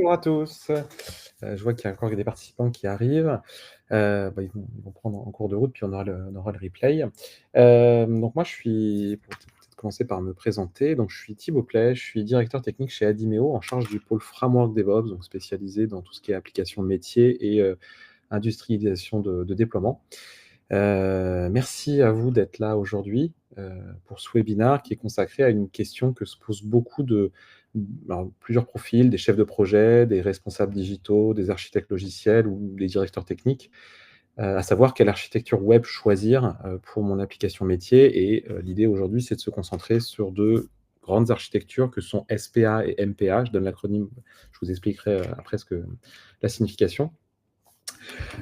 Bonjour à tous. Je vois qu'il y a encore des participants qui arrivent. Ils vont prendre en cours de route, puis on aura le replay. Donc moi, je suis pour peut-être commencer par me présenter, donc je suis Thibaut Pley, je suis directeur technique chez Adimeo, en charge du pôle framework DevOps, donc spécialisé dans tout ce qui est application métier et industrialisation de déploiement. Merci à vous d'être là aujourd'hui, pour ce webinaire qui est consacré à une question que se posent beaucoup alors plusieurs profils, des chefs de projet, des responsables digitaux, des architectes logiciels ou des directeurs techniques, à savoir quelle architecture web choisir, pour mon application métier et l'idée aujourd'hui, c'est de se concentrer sur 2 grandes architectures que sont SPA et MPA. Je donne l'acronyme, je vous expliquerai, après la signification.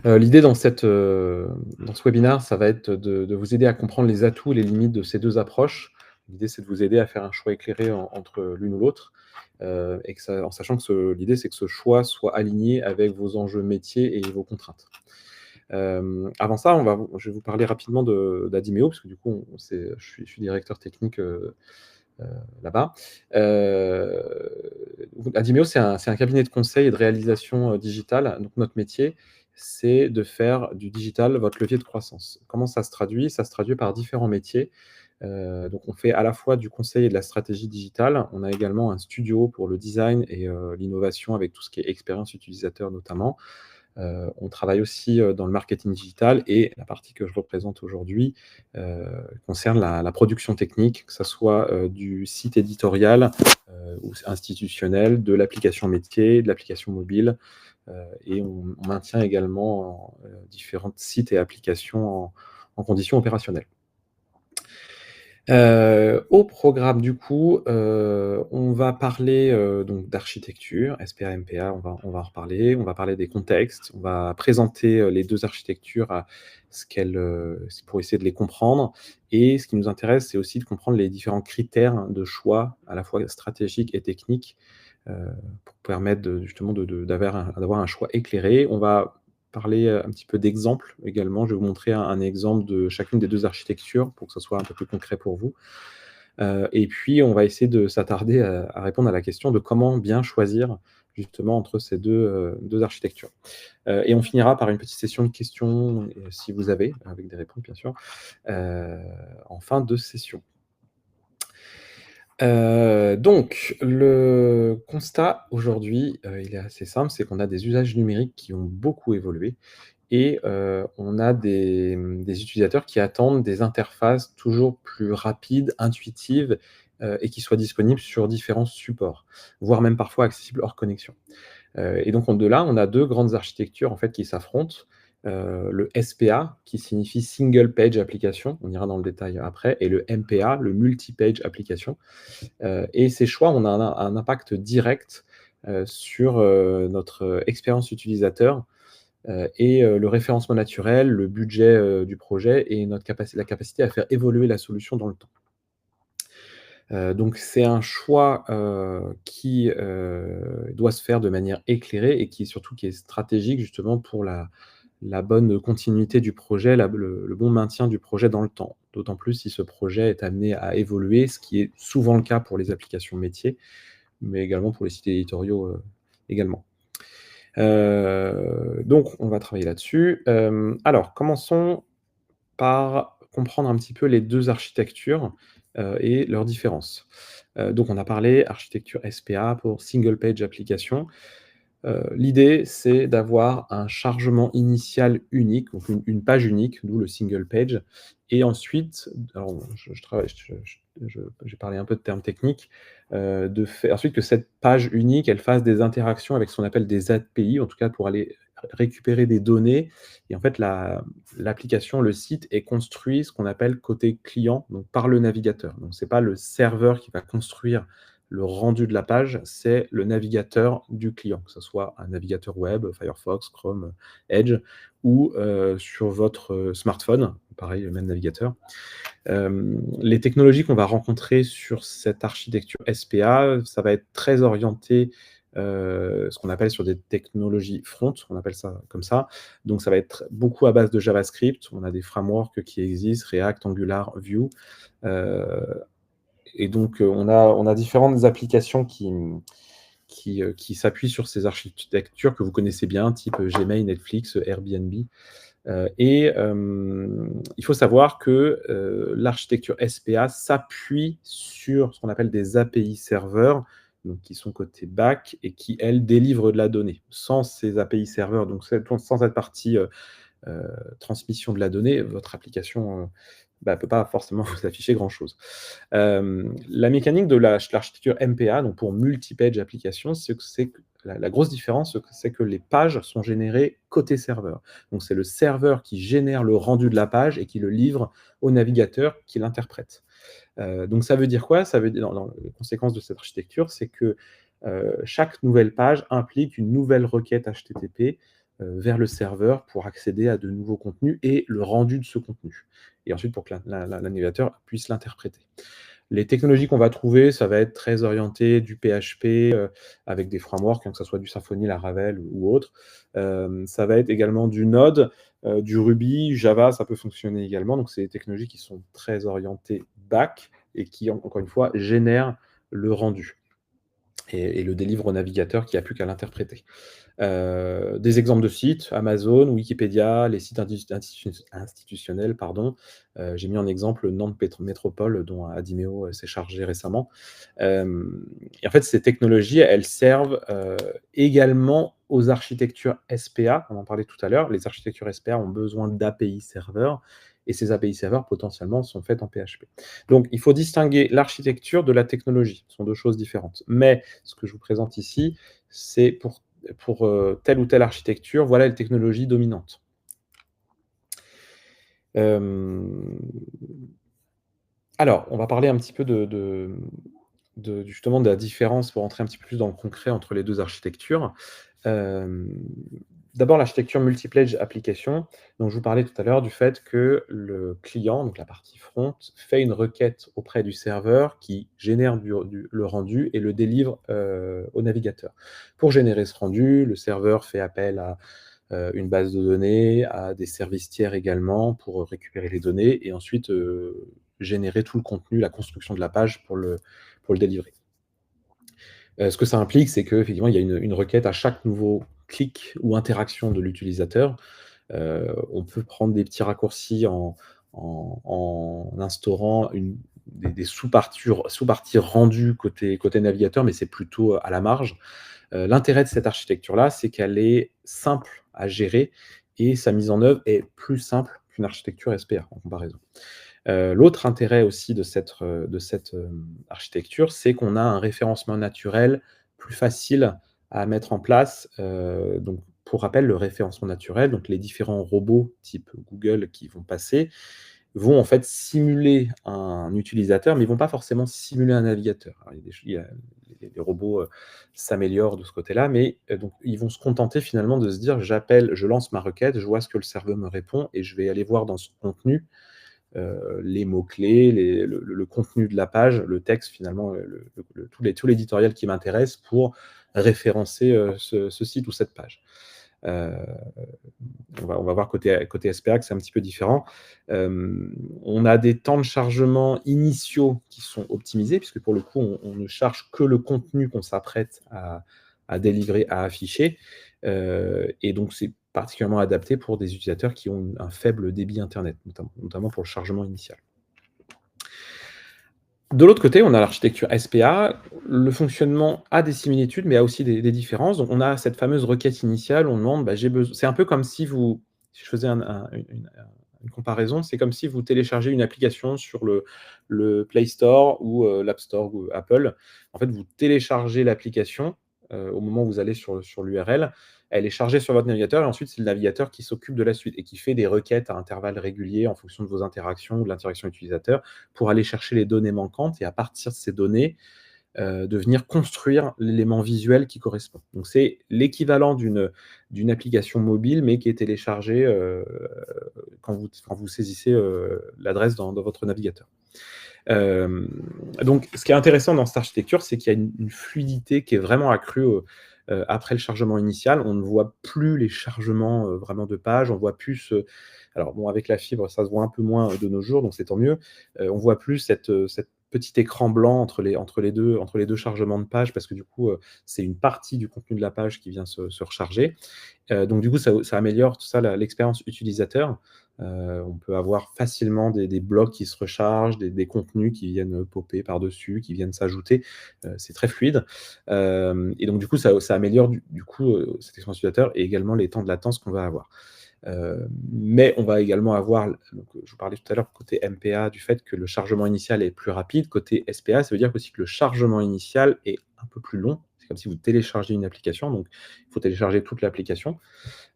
L'idée dans ce webinaire, ça va être de vous aider à comprendre les atouts et les limites de ces 2 approches. L'idée, c'est de vous aider à faire un choix éclairé entre l'une ou l'autre, et en sachant que l'idée, c'est que ce choix soit aligné avec vos enjeux métiers et vos contraintes. Avant ça, je vais vous parler rapidement d'Adimeo, parce que du coup, je suis directeur technique, là-bas. Heu, Adimeo, c'est un cabinet de conseil et de réalisation, digitale. Donc notre métier, c'est de faire du digital votre levier de croissance. Comment ça se traduit? Ça se traduit par différents métiers. Donc on fait à la fois du conseil et de la stratégie digitale. On a également un studio pour le design et l'innovation avec tout ce qui est expérience utilisateur notamment. On travaille aussi, dans le marketing digital et la partie que je représente aujourd'hui, heu, concerne la production technique, que ça soit, du site éditorial, ou institutionnel, de l'application métier, de l'application mobile, et on maintient également, différents sites et applications en conditions opérationnelles. Au programme du coup, on va parler, donc d'architecture, SPA, MPA, on va en reparler. On va parler des contextes, on va présenter, les 2 architectures à c'est pour essayer de les comprendre et ce qui nous intéresse, c'est aussi de comprendre les différents critères de choix, à la fois stratégiques et techniques, heu, pour permettre justement d'avoir un choix éclairé. On va parler, un petit peu d'exemples également. Je vais vous montrer un exemple de chacune des 2 architectures pour que ça soit un peu plus concret pour vous. Et puis on va essayer de s'attarder à répondre à la question de comment bien choisir justement entre ces 2 architectures. Et on finira par une petite session de questions, si vous avez, avec des réponses bien sûr, heu, en fin de session. Donc le constat aujourd'hui, il est assez simple, c'est qu'on a des usages numériques qui ont beaucoup évolué et on a des utilisateurs qui attendent des interfaces toujours plus rapides, intuitives, et qui soient disponibles sur différents supports, voire même parfois accessibles hors connexion. Et donc de là, on a 2 grandes architectures en fait qui s'affrontent. Le SPA qui signifie Single Page Application, on ira dans le détail après, et le MPA, le Multi-Page Application. Et ces choix, on a un impact direct, sur, notre expérience utilisateur, et le référencement naturel, le budget, du projet et la capacité à faire évoluer la solution dans le temps. Donc c'est un choix, qui, doit se faire de manière éclairée et qui est stratégique justement pour la bonne continuité du projet, le bon maintien du projet dans le temps. D'autant plus si ce projet est amené à évoluer, ce qui est souvent le cas pour les applications métiers, mais également pour les sites éditoriaux, également. Donc on va travailler là-dessus. Alors commençons par comprendre un petit peu les 2 architectures, et leurs différences. Donc on a parlé architecture SPA pour Single Page Application. L'idée, c'est d'avoir un chargement initial unique, donc une page unique, d'où le single page et ensuite, alors je travaille je j'ai parlé un peu de termes techniques, de faire ensuite que cette page unique, elle fasse des interactions avec ce qu'on appelle des API, en tout cas pour aller récupérer des données et en fait l'application, le site est construit ce qu'on appelle côté client, donc par le navigateur. Donc c'est pas le serveur qui va construire le rendu de la page, c'est le navigateur du client, que ce soit un navigateur web, Firefox, Chrome, Edge ou sur votre, smartphone, pareil, le même navigateur. Les technologies qu'on va rencontrer sur cette architecture SPA, ça va être très orienté, ce qu'on appelle sur des technologies front, on appelle ça comme ça. Donc ça va être beaucoup à base de JavaScript. On a des frameworks qui existent, React, Angular, Vue, heu et donc on a différentes applications qui s'appuie sur ces architectures que vous connaissez bien, type Gmail, Netflix, Airbnb. Il faut savoir que, l'architecture SPA s'appuie sur ce qu'on appelle des API serveurs, donc qui sont côté back et qui, elles, délivrent de la donnée. Sans ces API serveurs, donc sans cette partie, transmission de la donnée, votre application, peut pas forcément vous afficher grand-chose. La mécanique de l'architecture MPA, donc pour multi-page application, c'est que la grosse différence, c'est que les pages sont générées côté serveur. Donc c'est le serveur qui génère le rendu de la page et qui le livre au navigateur qui l'interprète. Donc ça veut dire quoi? Ça veut dire dans les conséquences de cette architecture, c'est que, chaque nouvelle page implique une nouvelle requête HTTP, vers le serveur pour accéder à de nouveaux contenus et le rendu de ce contenu et ensuite pour que la navigateur puisse l'interpréter. Les technologies qu'on va trouver, ça va être très orienté du PHP, avec des frameworks, hein, que ça soit du Symfony, Laravel ou autre. Ça va être également du Node, du Ruby, Java, ça peut fonctionner également. Donc c'est des technologies qui sont très orientées back et qui, encore une fois, génèrent le rendu et le délivrent au navigateur qui a plus qu'à l'interpréter. Des exemples de sites, Amazon, Wikipédia, les sites institutionnels, pardon. J'ai mis en exemple Nantes Métropole, dont Adimeo s'est chargé récemment. Et en fait, ces technologies, elles servent également aux architectures SPA. On en parlait tout à l'heure. Les architectures SPA ont besoin d'API serveurs et ces API serveurs, potentiellement, sont faites en PHP. Donc, il faut distinguer l'architecture de la technologie. Ce sont deux choses différentes. Mais ce que je vous présente ici, c'est pour telle ou telle architecture, voilà les technologies dominantes. Alors, on va parler un petit peu justement de la différence pour entrer un petit peu plus dans le concret entre les 2 architectures. Hem, D'abord l'architecture multi-page application, dont je vous parlais tout à l'heure du fait que le client, donc la partie front, fait une requête auprès du serveur qui génère le rendu et le délivre, au navigateur. Pour générer ce rendu, le serveur fait appel à, une base de données, à des services tiers également pour, récupérer les données et ensuite, générer tout le contenu, la construction de la page pour le délivrer. Ce que ça implique, c'est qu'effectivement, il y a une requête à chaque nouveau clic ou interaction de l'utilisateur. On peut prendre des petits raccourcis en instaurant des sous-parties rendues côté navigateur, mais c'est plutôt à la marge. L'intérêt de cette architecture-là, c'est qu'elle est simple à gérer et sa mise en œuvre est plus simple qu'une architecture SPA en comparaison. L'autre intérêt aussi de cette architecture, c'est qu'on a un référencement naturel plus facile à mettre en place. Donc pour rappel, le référencement naturel, donc les différents robots type Google qui vont passer, vont en fait simuler un utilisateur, mais ils vont pas forcément simuler un navigateur. Alors les robots, s'améliorent de ce côté-là, mais donc ils vont se contenter finalement de se dire: Je lance ma requête, je vois ce que le serveur me répond et je vais aller voir dans ce contenu les mots-clés, le contenu de la page, le texte finalement, tout l'éditorial qui m'intéresse pour référencer, ce site ou cette page. Heu, on va voir côté SPA que c'est un petit peu différent. On a des temps de chargement initiaux qui sont optimisés puisque pour le coup, on ne charge que le contenu qu'on s'apprête à délivrer, à afficher, et donc c'est particulièrement adapté pour des utilisateurs qui ont un faible débit internet, notamment pour le chargement initial. De l'autre côté, on a l'architecture SPA. Le fonctionnement a des similitudes, mais a aussi des différences. Donc on a cette fameuse requête initiale, on demande, j'ai besoin. C'est un peu comme si je faisais une comparaison, c'est comme si vous téléchargez une application sur le Play Store ou, l'App Store ou Apple. En fait, vous téléchargez l'application, au moment où vous allez sur l'URL. Elle est chargée sur votre navigateur et ensuite c'est le navigateur qui s'occupe de la suite et qui fait des requêtes à intervalles réguliers en fonction de vos interactions ou de l'interaction utilisateur pour aller chercher les données manquantes et à partir de ces données, de venir construire l'élément visuel qui correspond. Donc c'est l'équivalent d'une application mobile, mais qui est téléchargée, quand vous saisissez, l'adresse dans votre navigateur. Hem, donc ce qui est intéressant dans cette architecture, c'est qu'il y a une fluidité qui est vraiment accrue, après le chargement initial. On ne voit plus les chargements, vraiment de pages, on voit plus, alors bon, avec la fibre, ça se voit un peu moins, de nos jours, donc c'est tant mieux. On voit plus cette petit écran blanc entre les deux chargements de page parce que du coup, c'est une partie du contenu de la page qui vient se recharger. Donc du coup, ça améliore tout ça l'expérience utilisateur. On peut avoir facilement des blocs qui se rechargent, des contenus qui viennent, popper par-dessus, qui viennent s'ajouter. C'est très fluide. Et donc du coup, ça améliore du coup, cette expérience utilisateur et également les temps de latence qu'on va avoir. Mais on va également avoir donc je vous parlais tout à l'heure côté MPA du fait que le chargement initial est plus rapide. Côté SPA, ça veut dire aussi que le chargement initial est un peu plus long. C'est comme si vous téléchargez une application, donc il faut télécharger toute l'application.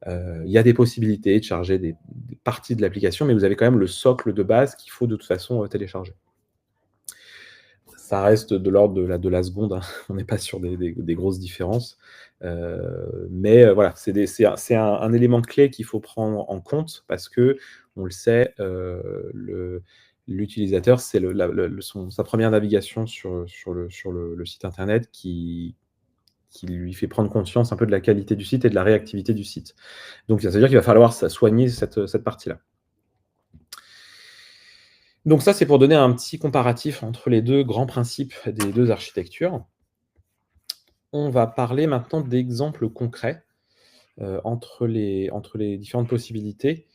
Il y a des possibilités de charger des parties de l'application, mais vous avez quand même le socle de base qu'il faut de toute façon, télécharger. Ça reste de l'ordre de la seconde, hein. On n'est pas sur des grosses différences. Mais voilà, c'est un élément clé qu'il faut prendre en compte parce qu'on le sait, l'utilisateur, c'est sa première navigation sur le site internet qui lui fait prendre conscience un peu de la qualité du site et de la réactivité du site. Donc ça veut dire qu'il va falloir soigner cette partie-là. Donc ça, c'est pour donner un petit comparatif entre les 2 grands principes des 2 architectures. On va parler maintenant d'exemples concrets, entre les différentes possibilités.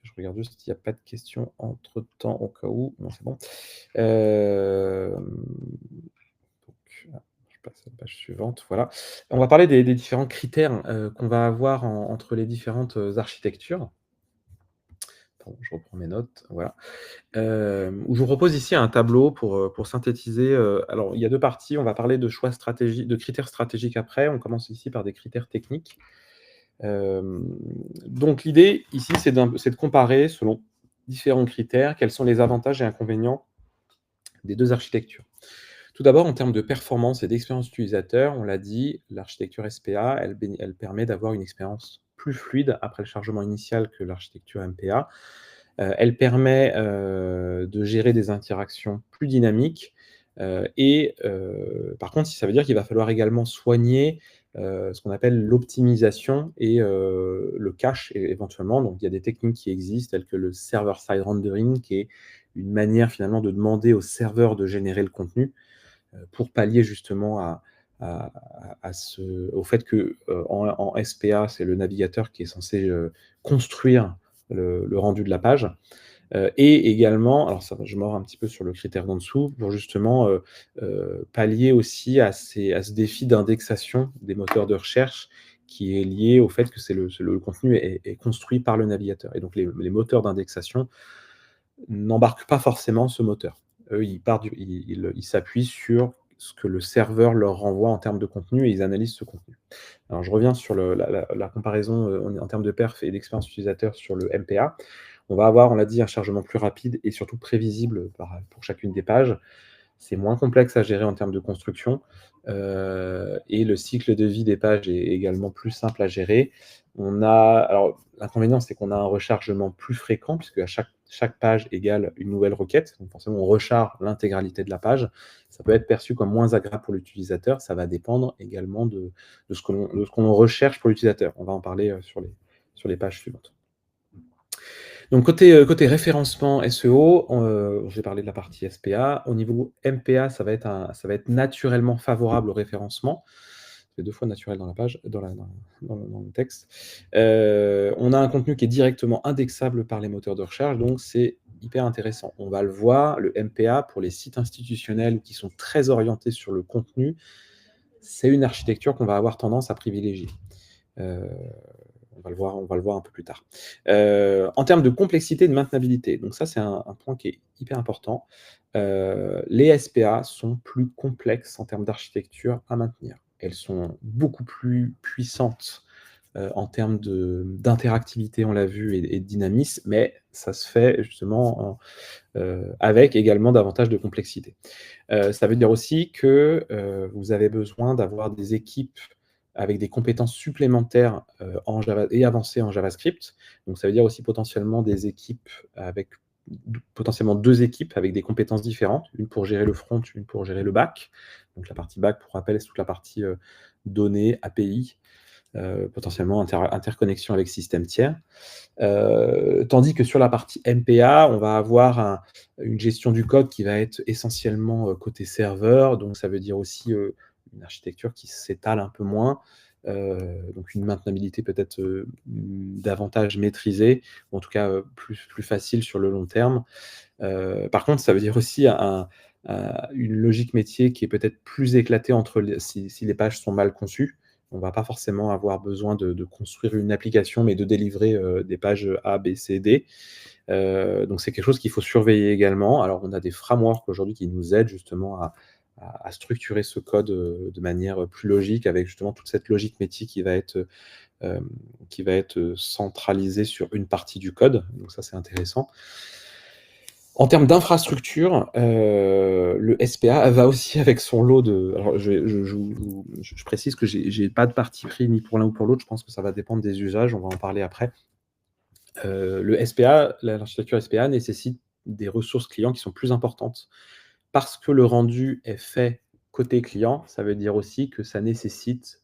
Je regarde juste s'il n'y a pas de questions entre-temps au cas où. Non, c'est bon. Donc, je passe à la page suivante, voilà. On va parler des différents critères, qu'on va avoir entre les différentes, architectures. Pardon, je reprends mes notes, voilà. Où je vous propose ici un tableau pour synthétiser, alors il y a 2 parties, on va parler de critères stratégiques après, on commence ici par des critères techniques. Donc l'idée ici, c'est de comparer selon différents critères, quels sont les avantages et inconvénients des 2 architectures. Tout d'abord, en termes de performance et d'expérience utilisateur, on l'a dit, l'architecture SPA, elle permet d'avoir une expérience plus fluide après le chargement initial que l'architecture MPA. Elle permet, de gérer des interactions plus dynamiques, et par contre, ça veut dire qu'il va falloir également soigner, ce qu'on appelle l'optimisation et le cache éventuellement. Donc il y a des techniques qui existent telles que le server side rendering qui est une manière finalement de demander au serveur de générer le contenu, pour pallier justement au fait que, en SPA, c'est le navigateur qui est censé, construire le rendu de la page. Et également, alors ça je mords un petit peu sur le critère d'en dessous, pour justement, pallier aussi à ce défi d'indexation des moteurs de recherche qui est lié au fait que le contenu est construit par le navigateur et donc les moteurs d'indexation n'embarquent pas forcément ce moteur. Eux, ils s'appuient sur ce que le serveur leur renvoie en termes de contenu et ils analysent ce contenu. Alors je reviens sur la comparaison, en termes de perf et d'expérience utilisateur sur le MPA. On va avoir, on l'a dit, un chargement plus rapide et surtout prévisible pour chacune des pages. C'est moins complexe à gérer en termes de construction, et le cycle de vie des pages est également plus simple à gérer. Alors l'inconvénient, c'est qu'on a un rechargement plus fréquent puisque à chaque page égale une nouvelle requête, donc forcément on recharge l'intégralité de la page. Ça peut être perçu comme moins agréable pour l'utilisateur, ça va dépendre également de ce qu'on recherche pour l'utilisateur. On va en parler, sur les pages suivantes. Donc côté référencement SEO, j'ai parlé de la partie SPA. Au niveau MPA, ça va être naturellement favorable au référencement. C'est 2 fois naturel dans la page, dans le texte. On a un contenu qui est directement indexable par les moteurs de recherche, donc c'est hyper intéressant. On va le voir, le MPA pour les sites institutionnels qui sont très orientés sur le contenu, c'est une architecture qu'on va avoir tendance à privilégier. On va le voir un peu plus tard. En termes de complexité et de maintenabilité, donc ça, c'est un point qui est hyper important. Les SPA sont plus complexes en termes d'architecture à maintenir. Elles sont beaucoup plus puissantes, en termes d'interactivité, on l'a vu et de dynamisme, mais ça se fait justement avec également davantage de complexité. Ça veut dire aussi que, vous avez besoin d'avoir des équipes avec des compétences supplémentaires, en Java et avancées en JavaScript. Donc ça veut dire aussi potentiellement des équipes avec potentiellement 2 équipes avec des compétences différentes, une pour gérer le front, une pour gérer le back. Donc la partie back, pour rappel, c'est toute la partie, données, API, potentiellement interconnexion avec système tiers. Tandis que sur la partie MPA, on va avoir une gestion du code qui va être essentiellement, côté serveur, donc ça veut dire aussi, une architecture qui s'étale un peu moins, donc une maintenabilité peut-être, davantage maîtrisée, ou en tout cas, plus facile sur le long terme. Par contre, ça veut dire aussi une logique métier qui est peut-être plus éclatée entre les si les pages sont mal conçues. On va pas forcément avoir besoin de construire une application, mais de délivrer, des pages A, B, C, D. Donc c'est quelque chose qu'il faut surveiller également. Alors on a des frameworks aujourd'hui qui nous aident justement à structurer ce code, de manière, plus logique avec justement toute cette logique métier qui va être, centralisée sur une partie du code. Donc ça, c'est intéressant. En termes d'infrastructure, le SPA va aussi avec son lot de alors je précise que j'ai pas de parti pris ni pour l'un ou pour l'autre, je pense que ça va dépendre des usages, on va en parler après. Le SPA, l'architecture SPA nécessite des ressources clients qui sont plus importantes. Parce que le rendu est fait côté client, ça veut dire aussi que ça nécessite,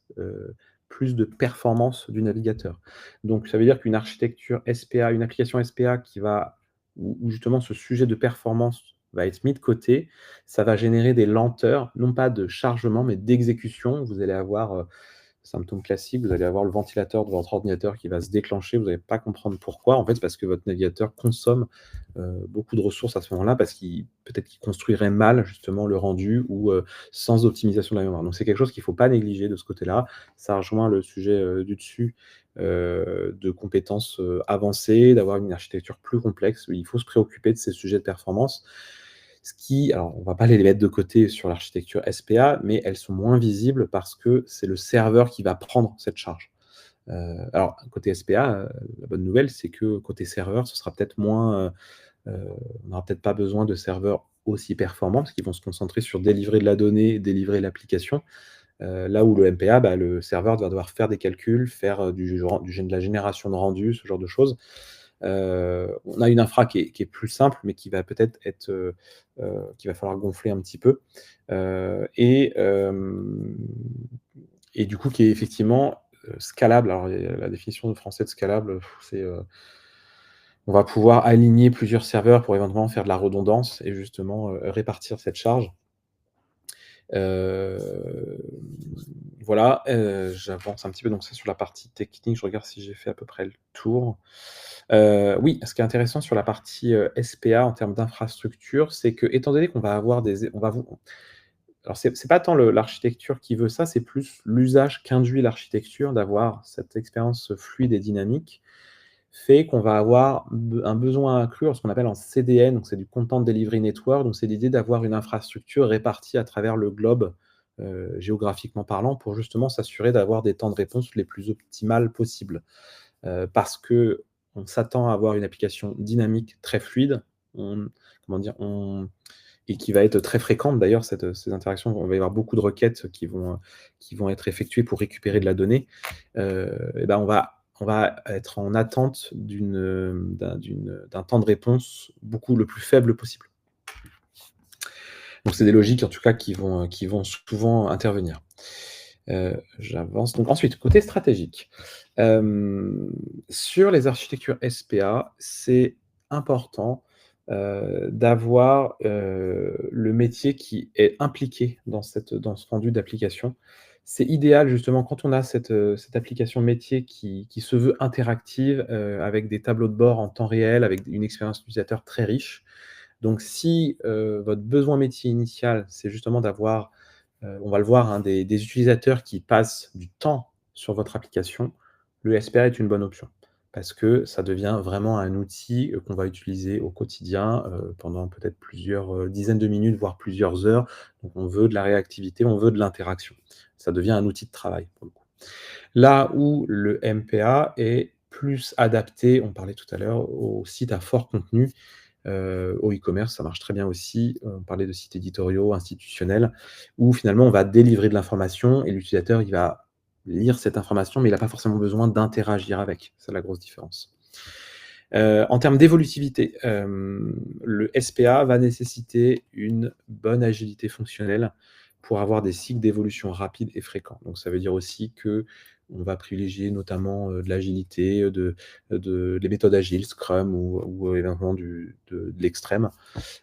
plus de performance du navigateur. Donc ça veut dire qu'une architecture SPA, une application SPA qui va où justement ce sujet de performance va être mis de côté, ça va générer des lenteurs, non pas de chargement, mais d'exécution. Vous allez avoir, symptôme classique, vous allez avoir le ventilateur de votre ordinateur qui va se déclencher, vous allez pas comprendre pourquoi. En fait, c'est parce que votre navigateur consomme, beaucoup de ressources à ce moment-là, parce qu'il peut-être qu'il construirait mal justement le rendu ou, sans optimisation de la mémoire. Donc c'est quelque chose qu'il faut pas négliger de ce côté-là. Ça rejoint le sujet, du dessus, de compétences, avancées, d'avoir une architecture plus complexe. Il faut se préoccuper de ces sujets de performance. Alors on va pas les mettre de côté sur l'architecture SPA, mais elles sont moins visibles parce que c'est le serveur qui va prendre cette charge. Alors côté SPA, la bonne nouvelle, c'est que côté serveur, ce sera peut-être moins, on n'aura peut-être pas besoin de serveurs aussi performants parce qu'ils vont se concentrer sur délivrer de la donnée, délivrer l'application. Là où le MPA, bah, le serveur va devoir faire des calculs, faire, de la génération de rendu, ce genre de choses. On a une infra qui est plus simple, mais qui va peut-être être, qu'il va falloir gonfler un petit peu, et du coup qui est effectivement, scalable. Alors la définition de français de scalable, c'est, on va pouvoir aligner plusieurs serveurs pour éventuellement faire de la redondance et justement, répartir cette charge. Hem, voilà, j'avance un petit peu, donc c'est sur la partie technique. Je regarde si j'ai fait à peu près le tour. Oui, ce qui est intéressant sur la partie, SPA en termes d'infrastructure, c'est que étant donné qu'on va avoir des on va vous alors c'est pas tant l'architecture qui veut ça, c'est plus l'usage qu'induit l'architecture d'avoir cette expérience fluide et dynamique, fait qu'on va avoir un besoin à inclure ce qu'on appelle en CDN, donc c'est du Content Delivery Network, donc c'est l'idée d'avoir une infrastructure répartie à travers le globe, géographiquement parlant, pour justement s'assurer d'avoir des temps de réponse les plus optimales possibles. Parce qu'on s'attend à avoir une application dynamique, très fluide, on comment dire? Et qui va être très fréquente d'ailleurs ces interactions. On va y avoir beaucoup de requêtes qui vont être effectuées pour récupérer de la donnée. Et ben, on va être en attente d'un temps de réponse le plus faible possible. Donc c'est des logiques en tout cas qui vont souvent intervenir. J'avance. Donc ensuite, côté stratégique, sur les architectures SPA, c'est important, d'avoir, le métier qui est impliqué dans ce rendu d'application. C'est idéal justement quand on a cette application métier qui se veut interactive, avec des tableaux de bord en temps réel, avec une expérience utilisateur très riche. Donc si, votre besoin métier initial, c'est justement d'avoir, on va le voir, hein, des utilisateurs qui passent du temps sur votre application, le SPA est une bonne option. Parce que ça devient vraiment un outil, qu'on va utiliser au quotidien, pendant peut-être plusieurs, dizaines de minutes, voire plusieurs heures. Donc on veut de la réactivité, on veut de l'interaction. Ça devient un outil de travail, pour le coup. Là où le MPA est plus adapté, on parlait tout à l'heure, aux sites à fort contenu, au e-commerce, ça marche très bien aussi. On parlait de sites éditoriaux, institutionnels, où finalement on va délivrer de l'information et l'utilisateur, il va lire cette information, mais il a pas forcément besoin d'interagir avec. C'est la grosse différence. En termes d'évolutivité, le SPA va nécessiter une bonne agilité fonctionnelle pour avoir des cycles d'évolution rapides et fréquents. Donc ça veut dire aussi que, On va privilégier notamment, de l'agilité, des méthodes agiles, Scrum ou éventuellement de l'extrême.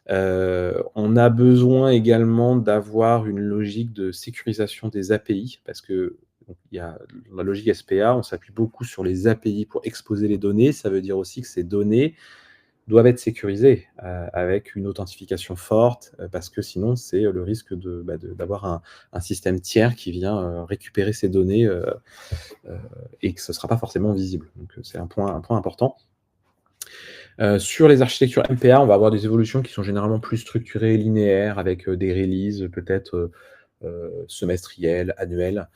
On a besoin également d'avoir une logique de sécurisation des API parce que donc il y a dans la logique SPA, on s'appuie beaucoup sur les API pour exposer les données. Ça veut dire aussi que ces données doivent être sécurisées, avec une authentification forte, parce que sinon c'est, le risque d'avoir un système tiers qui vient, récupérer ces données, et que ce ne sera pas forcément visible. Donc, c'est un point important. Sur les architectures MPA, on va avoir des évolutions qui sont généralement plus structurées, linéaires, avec, des releases peut-être, semestriels, annuels,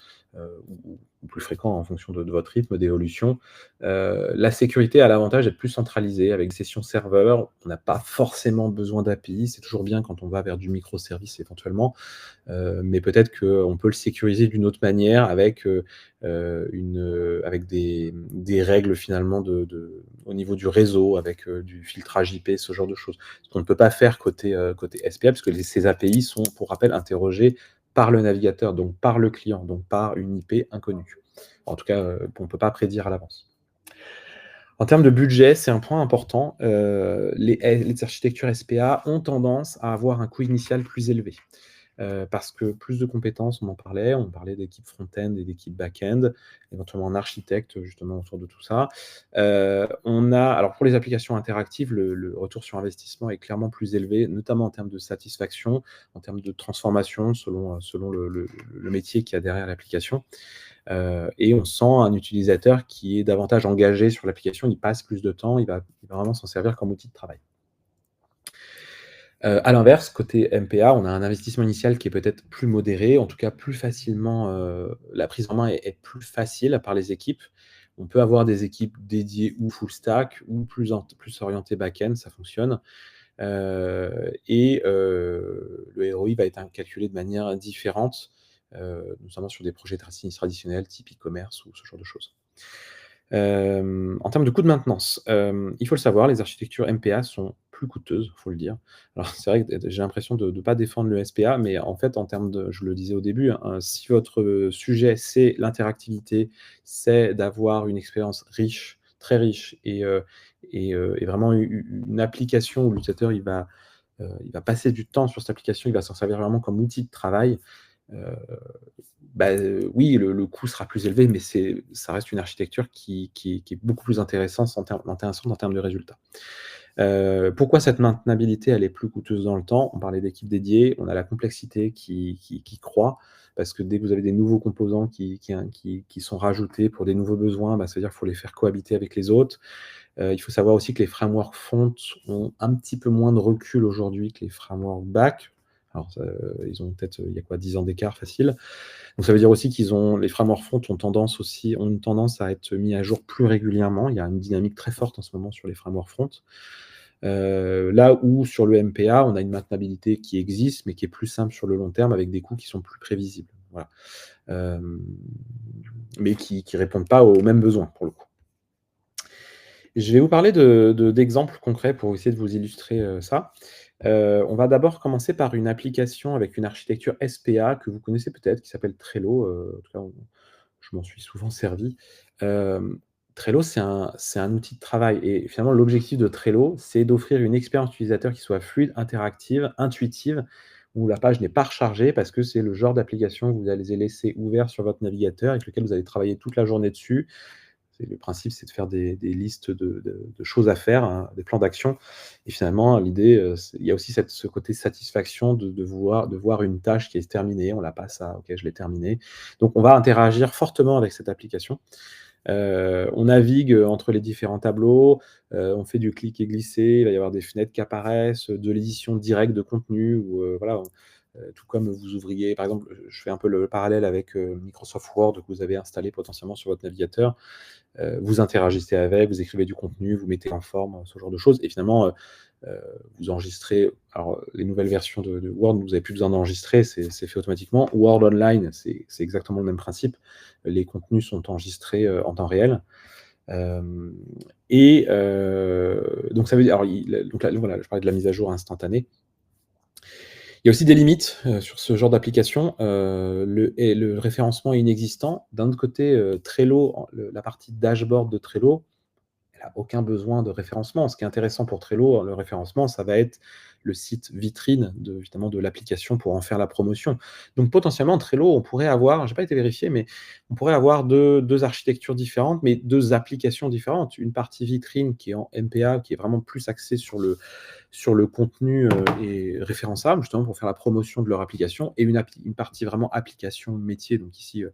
ou plus fréquents en fonction de votre rythme d'évolution. La sécurité a l'avantage d'être plus centralisée avec des sessions serveurs. On n'a pas forcément besoin d'API. C'est toujours bien quand on va vers du microservice éventuellement, mais peut-être qu'on peut le sécuriser d'une autre manière avec des règles finalement au niveau du réseau, avec, du filtrage IP, ce genre de choses. Ce qu'on ne peut pas faire côté SPA, parce que ces API sont, pour rappel, interrogées par le navigateur, donc par le client, donc par une IP inconnue. En tout cas, on ne peut pas prédire à l'avance. En termes de budget, c'est un point important. Les architectures SPA ont tendance à avoir un coût initial plus élevé. Parce que plus de compétences, on parlait d'équipe front-end et d'équipe back-end, éventuellement un architecte justement autour de tout ça. Alors pour les applications interactives, le retour sur investissement est clairement plus élevé, notamment en termes de satisfaction, en termes de transformation selon le métier qu'il y a derrière l'application. Et on sent un utilisateur qui est davantage engagé sur l'application, il passe plus de temps, il va vraiment s'en servir comme outil de travail. À l'inverse, côté MPA, on a un investissement initial qui est peut-être plus modéré, en tout cas plus facilement, la prise en main est plus facile par les équipes. On peut avoir des équipes dédiées ou full stack ou plus orientées back-end, ça fonctionne. Le ROI va être calculé de manière différente, notamment sur des projets traditionnels type e-commerce ou ce genre de choses. En termes de coût de maintenance, il faut le savoir, les architectures MPA sont plus coûteuses, il faut le dire. Alors c'est vrai que j'ai l'impression de ne pas défendre le SPA, mais en fait, en termes de je le disais au début, hein, si votre, sujet, c'est l'interactivité, c'est d'avoir une expérience riche, très riche et vraiment une application où l'utilisateur il va passer du temps sur cette application, il va s'en servir vraiment comme outil de travail, heu oui, le coût sera plus élevé, mais ça reste une architecture qui est beaucoup plus intéressante en termes de résultats. Pourquoi cette maintenabilité, elle est plus coûteuse dans le temps? On parlait d'équipes dédiées, on a la complexité qui croît, parce que dès que vous avez des nouveaux composants qui sont rajoutés pour des nouveaux besoins, ça veut dire qu'il faut les faire cohabiter avec les autres. Il faut savoir aussi que les frameworks front ont un petit peu moins de recul aujourd'hui que les frameworks back. Alors, ils ont peut-être, il y a quoi? 10 ans d'écart facile. Donc ça veut dire aussi les frameworks front ont une tendance à être mis à jour plus régulièrement. Il y a une dynamique très forte en ce moment sur les frameworks front. Là où sur le MPA, on a une maintenabilité qui existe, mais qui est plus simple sur le long terme avec des coûts qui sont plus prévisibles. Voilà. Mais qui répondent pas aux mêmes besoins pour le coup. Je vais vous parler d'exemples concrets pour essayer de vous illustrer, ça. On va d'abord commencer par une application avec une architecture SPA que vous connaissez peut-être, qui s'appelle Trello, en tout cas, je m'en suis souvent servi. Trello, c'est un outil de travail et finalement l'objectif de Trello, c'est d'offrir une expérience utilisateur qui soit fluide, interactive, intuitive, où la page n'est pas rechargée parce que c'est le genre d'application que vous allez laisser ouvert sur votre navigateur, avec lequel vous allez travailler toute la journée dessus. Le principe, c'est de faire des listes de choses à faire, hein, des plans d'action et finalement l'idée, il y a aussi ce côté satisfaction de voir une tâche qui est terminée, on la passe à: «OK, je l'ai terminée». Donc on va interagir fortement avec cette application. On navigue, entre les différents tableaux, on fait du cliquer glisser, il va y avoir des fenêtres qui apparaissent, de l'édition directe de contenu ou voilà, tout comme vous ouvriez par exemple, je fais un peu le parallèle avec, Microsoft Word que vous avez installé potentiellement sur votre navigateur. Vous interagissez avec, vous écrivez du contenu, vous mettez en forme, ce genre de choses et finalement, vous enregistrez alors les nouvelles versions de Word, vous n'avez plus besoin d'enregistrer, c'est fait automatiquement. Word Online, c'est exactement le même principe. Les contenus sont enregistrés, en temps réel. Hem donc ça veut dire alors donc là, voilà, je parlais de la mise à jour instantanée. Il y a aussi des limites, sur ce genre d'application. Le référencement est inexistant. D'un autre côté, Trello, la partie dashboard de Trello, elle a aucun besoin de référencement. Ce qui est intéressant pour Trello, le référencement, ça va être le site vitrine évidemment de l'application pour en faire la promotion. Donc potentiellement, Trello, on pourrait avoir, j'ai pas été vérifié, mais on pourrait avoir deux architectures différentes, mais 2 applications différentes. Une partie vitrine qui est en MPA, qui est vraiment plus axée sur le contenu, et référençable, justement pour faire la promotion de leur application, et une partie vraiment application métier, donc ici, de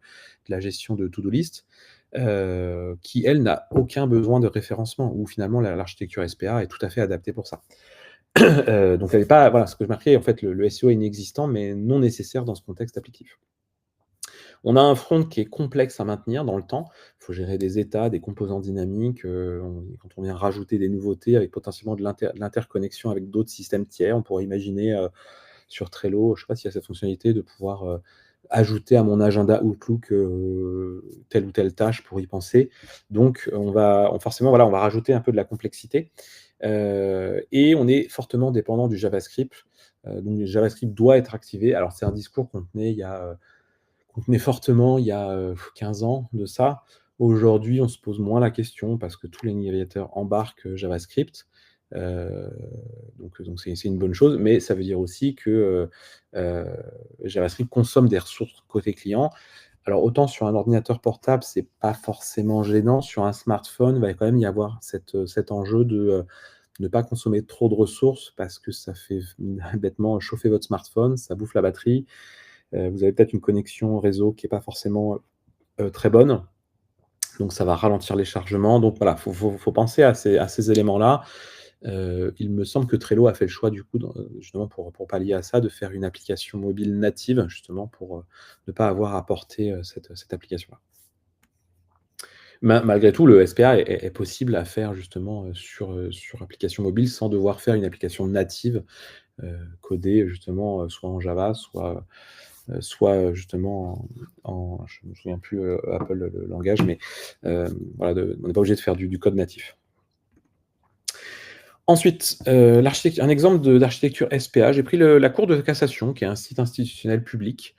la gestion de to-do list, qui elle n'a aucun besoin de référencement, où finalement l'architecture SPA est tout à fait adaptée pour ça. Donc elle est pas, voilà, ce que je marquais en fait, le SEO est inexistant, mais non nécessaire dans ce contexte applicatif. On a un front qui est complexe à maintenir dans le temps. Il faut gérer des états, des composants dynamiques, quand on vient rajouter des nouveautés avec potentiellement de l'interconnexion avec d'autres systèmes tiers. On pourrait imaginer, sur Trello, je ne sais pas s'il y a cette fonctionnalité de pouvoir, ajouter à mon agenda Outlook, telle ou telle tâche pour y penser. Donc forcément, voilà, on va rajouter un peu de la complexité, et on est fortement dépendant du JavaScript. Donc le JavaScript doit être activé. Alors c'est un discours qu'on tenait fortement il y a, 15 ans de ça. Aujourd'hui, on se pose moins la question parce que tous les navigateurs embarquent, JavaScript. Heu, donc c'est une bonne chose, mais ça veut dire aussi que, JavaScript consomme des ressources côté client. Alors autant sur un ordinateur portable, c'est pas forcément gênant, sur un smartphone, il va quand même y avoir cet enjeu de, ne pas consommer trop de ressources parce que ça fait bêtement chauffer votre smartphone, ça bouffe la batterie. Vous avez peut-être une connexion réseau qui est pas forcément, très bonne, donc ça va ralentir les chargements. Donc voilà, faut penser à ces éléments-là. Il me semble que Trello a fait le choix du coup justement pour pallier à ça, de faire une application mobile native justement pour, ne pas avoir à porter, cette application-là. Malgré tout, le SPA est possible à faire justement, sur application mobile sans devoir faire une application native, codée justement, soit en Java, soit justement je me souviens plus, Apple, le langage, mais voilà, on n'est pas obligé de faire du code natif. Ensuite, un exemple d'architecture SPA, j'ai pris la Cour de cassation, qui est un site institutionnel public.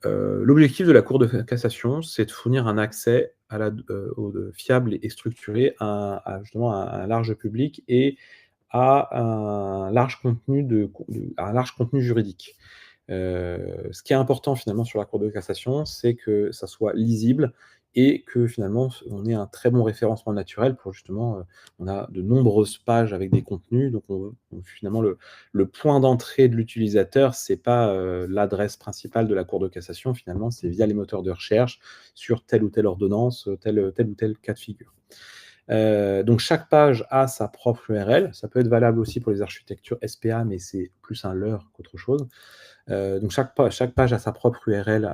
L'objectif de la Cour de cassation, c'est de fournir un accès fiable et structuré justement à un large public et à un large contenu juridique. Ce qui est important finalement sur la Cour de cassation, c'est que ça soit lisible et que finalement on ait un très bon référencement naturel pour justement, on a de nombreuses pages avec des contenus, donc finalement le point d'entrée de l'utilisateur, c'est pas, l'adresse principale de la Cour de cassation, finalement, c'est via les moteurs de recherche sur telle ou telle ordonnance, tel ou tel cas de figure. Donc chaque page a sa propre URL. Ça peut être valable aussi pour les architectures SPA, mais c'est plus un leurre qu'autre chose. Donc chaque page a sa propre URL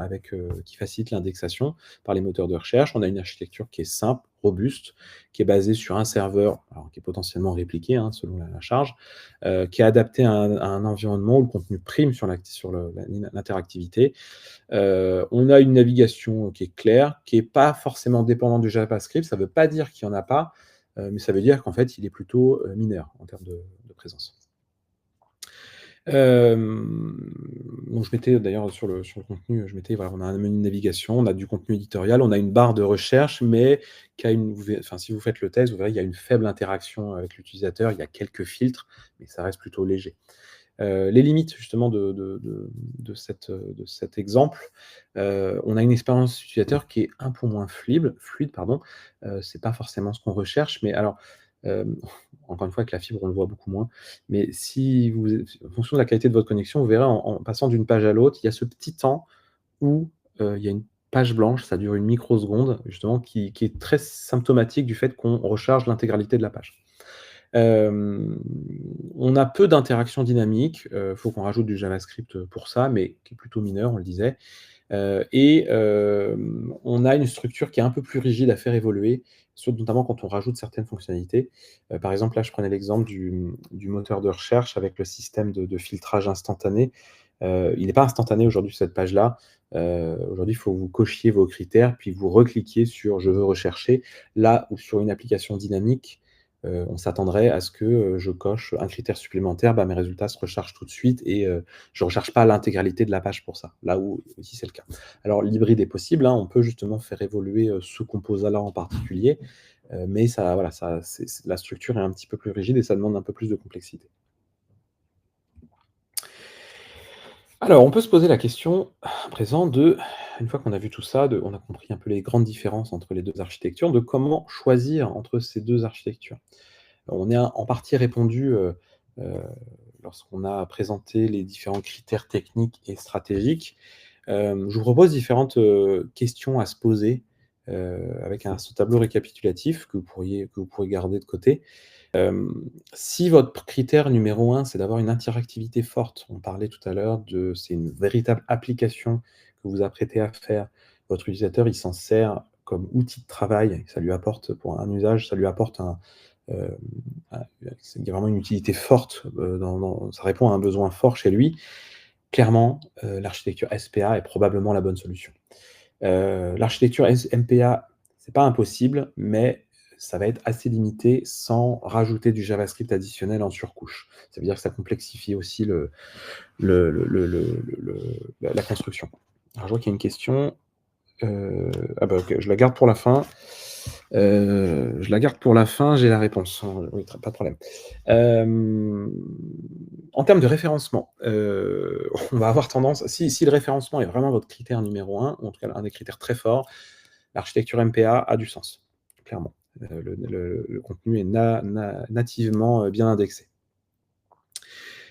qui facilite l'indexation par les moteurs de recherche. On a une architecture qui est simple, robuste, qui est basée sur un serveur, alors qui est potentiellement répliqué, hein, selon la charge, qui est adapté à un environnement où le contenu prime sur l'interactivité. On a une navigation qui est claire, qui est pas forcément dépendante du JavaScript. Ça veut pas dire qu'il y en a pas, mais ça veut dire qu'en fait, il est plutôt, mineur en termes de présence. Donc je mettais d'ailleurs sur le contenu, je mettais voilà, on a un menu de navigation, on a du contenu éditorial, on a une barre de recherche, mais qui a une vous verrez enfin si vous faites le test, vous verrez, il y a une faible interaction avec l'utilisateur, il y a quelques filtres, mais ça reste plutôt léger. Les limites justement de cet exemple, on a une expérience utilisateur qui est un peu moins fluide pardon, c'est pas forcément ce qu'on recherche, mais alors, hem, encore une fois avec la fibre on le voit beaucoup moins, mais si vous en fonction de la qualité de votre connexion, vous verrez en passant d'une page à l'autre, il y a ce petit temps où, il y a une page blanche, ça dure une microseconde justement qui est très symptomatique du fait qu'on recharge l'intégralité de la page. Hem, on a peu d'interactions dynamiques, faut qu'on rajoute du JavaScript, pour ça, mais qui est plutôt mineur, on le disait. On a une structure qui est un peu plus rigide à faire évoluer, notamment quand on rajoute certaines fonctionnalités. Par exemple, là, je prenais l'exemple du moteur de recherche avec le système de filtrage instantané. Il n'est pas instantané aujourd'hui sur cette page-là. Aujourd'hui, il faut que vous cochiez vos critères, puis vous recliquiez sur «Je veux rechercher». Là où sur une application dynamique, on s'attendrait à ce que, je coche un critère supplémentaire, bah, mes résultats se rechargent tout de suite et je ne recharge pas l'intégralité de la page pour ça, là où ici c'est le cas. Alors l'hybride est possible, hein, on peut justement faire évoluer, ce composant-là en particulier, mais ça voilà, ça c'est la structure est un petit peu plus rigide et ça demande un peu plus de complexité. Alors, on peut se poser la question à présent de une fois qu'on a vu tout ça, on a compris un peu les grandes différences entre les 2 architectures, de comment choisir entre ces 2 architectures. On est en partie répondu, heu, lorsqu'on a présenté les différents critères techniques et stratégiques. Je vous propose différentes, questions à se poser, avec ce tableau récapitulatif que vous pourrez garder de côté. Si votre critère numéro un, c'est d'avoir une interactivité forte, on parlait tout à l'heure c'est une véritable application que vous apprêtez à faire. Votre utilisateur, il s'en sert comme outil de travail, ça lui apporte pour un usage, ça lui apporte hem, il y a vraiment une utilité forte, ça répond à un besoin fort chez lui. Clairement, l'architecture SPA est probablement la bonne solution. L'architecture MPA, c'est pas impossible, mais ça va être assez limité sans rajouter du JavaScript additionnel en surcouche. Ça veut dire que ça complexifie aussi la construction. Alors je vois qu'il y a une question, ah bah, OK, je la garde pour la fin. Je la garde pour la fin, j'ai la réponse, hein, oui, pas de problème. Hem, En termes de référencement, on va avoir tendance si le référencement est vraiment votre critère numéro un, ou en tout cas un des critères très forts, l'architecture MPA a du sens, clairement. Le contenu est nativement, bien indexé.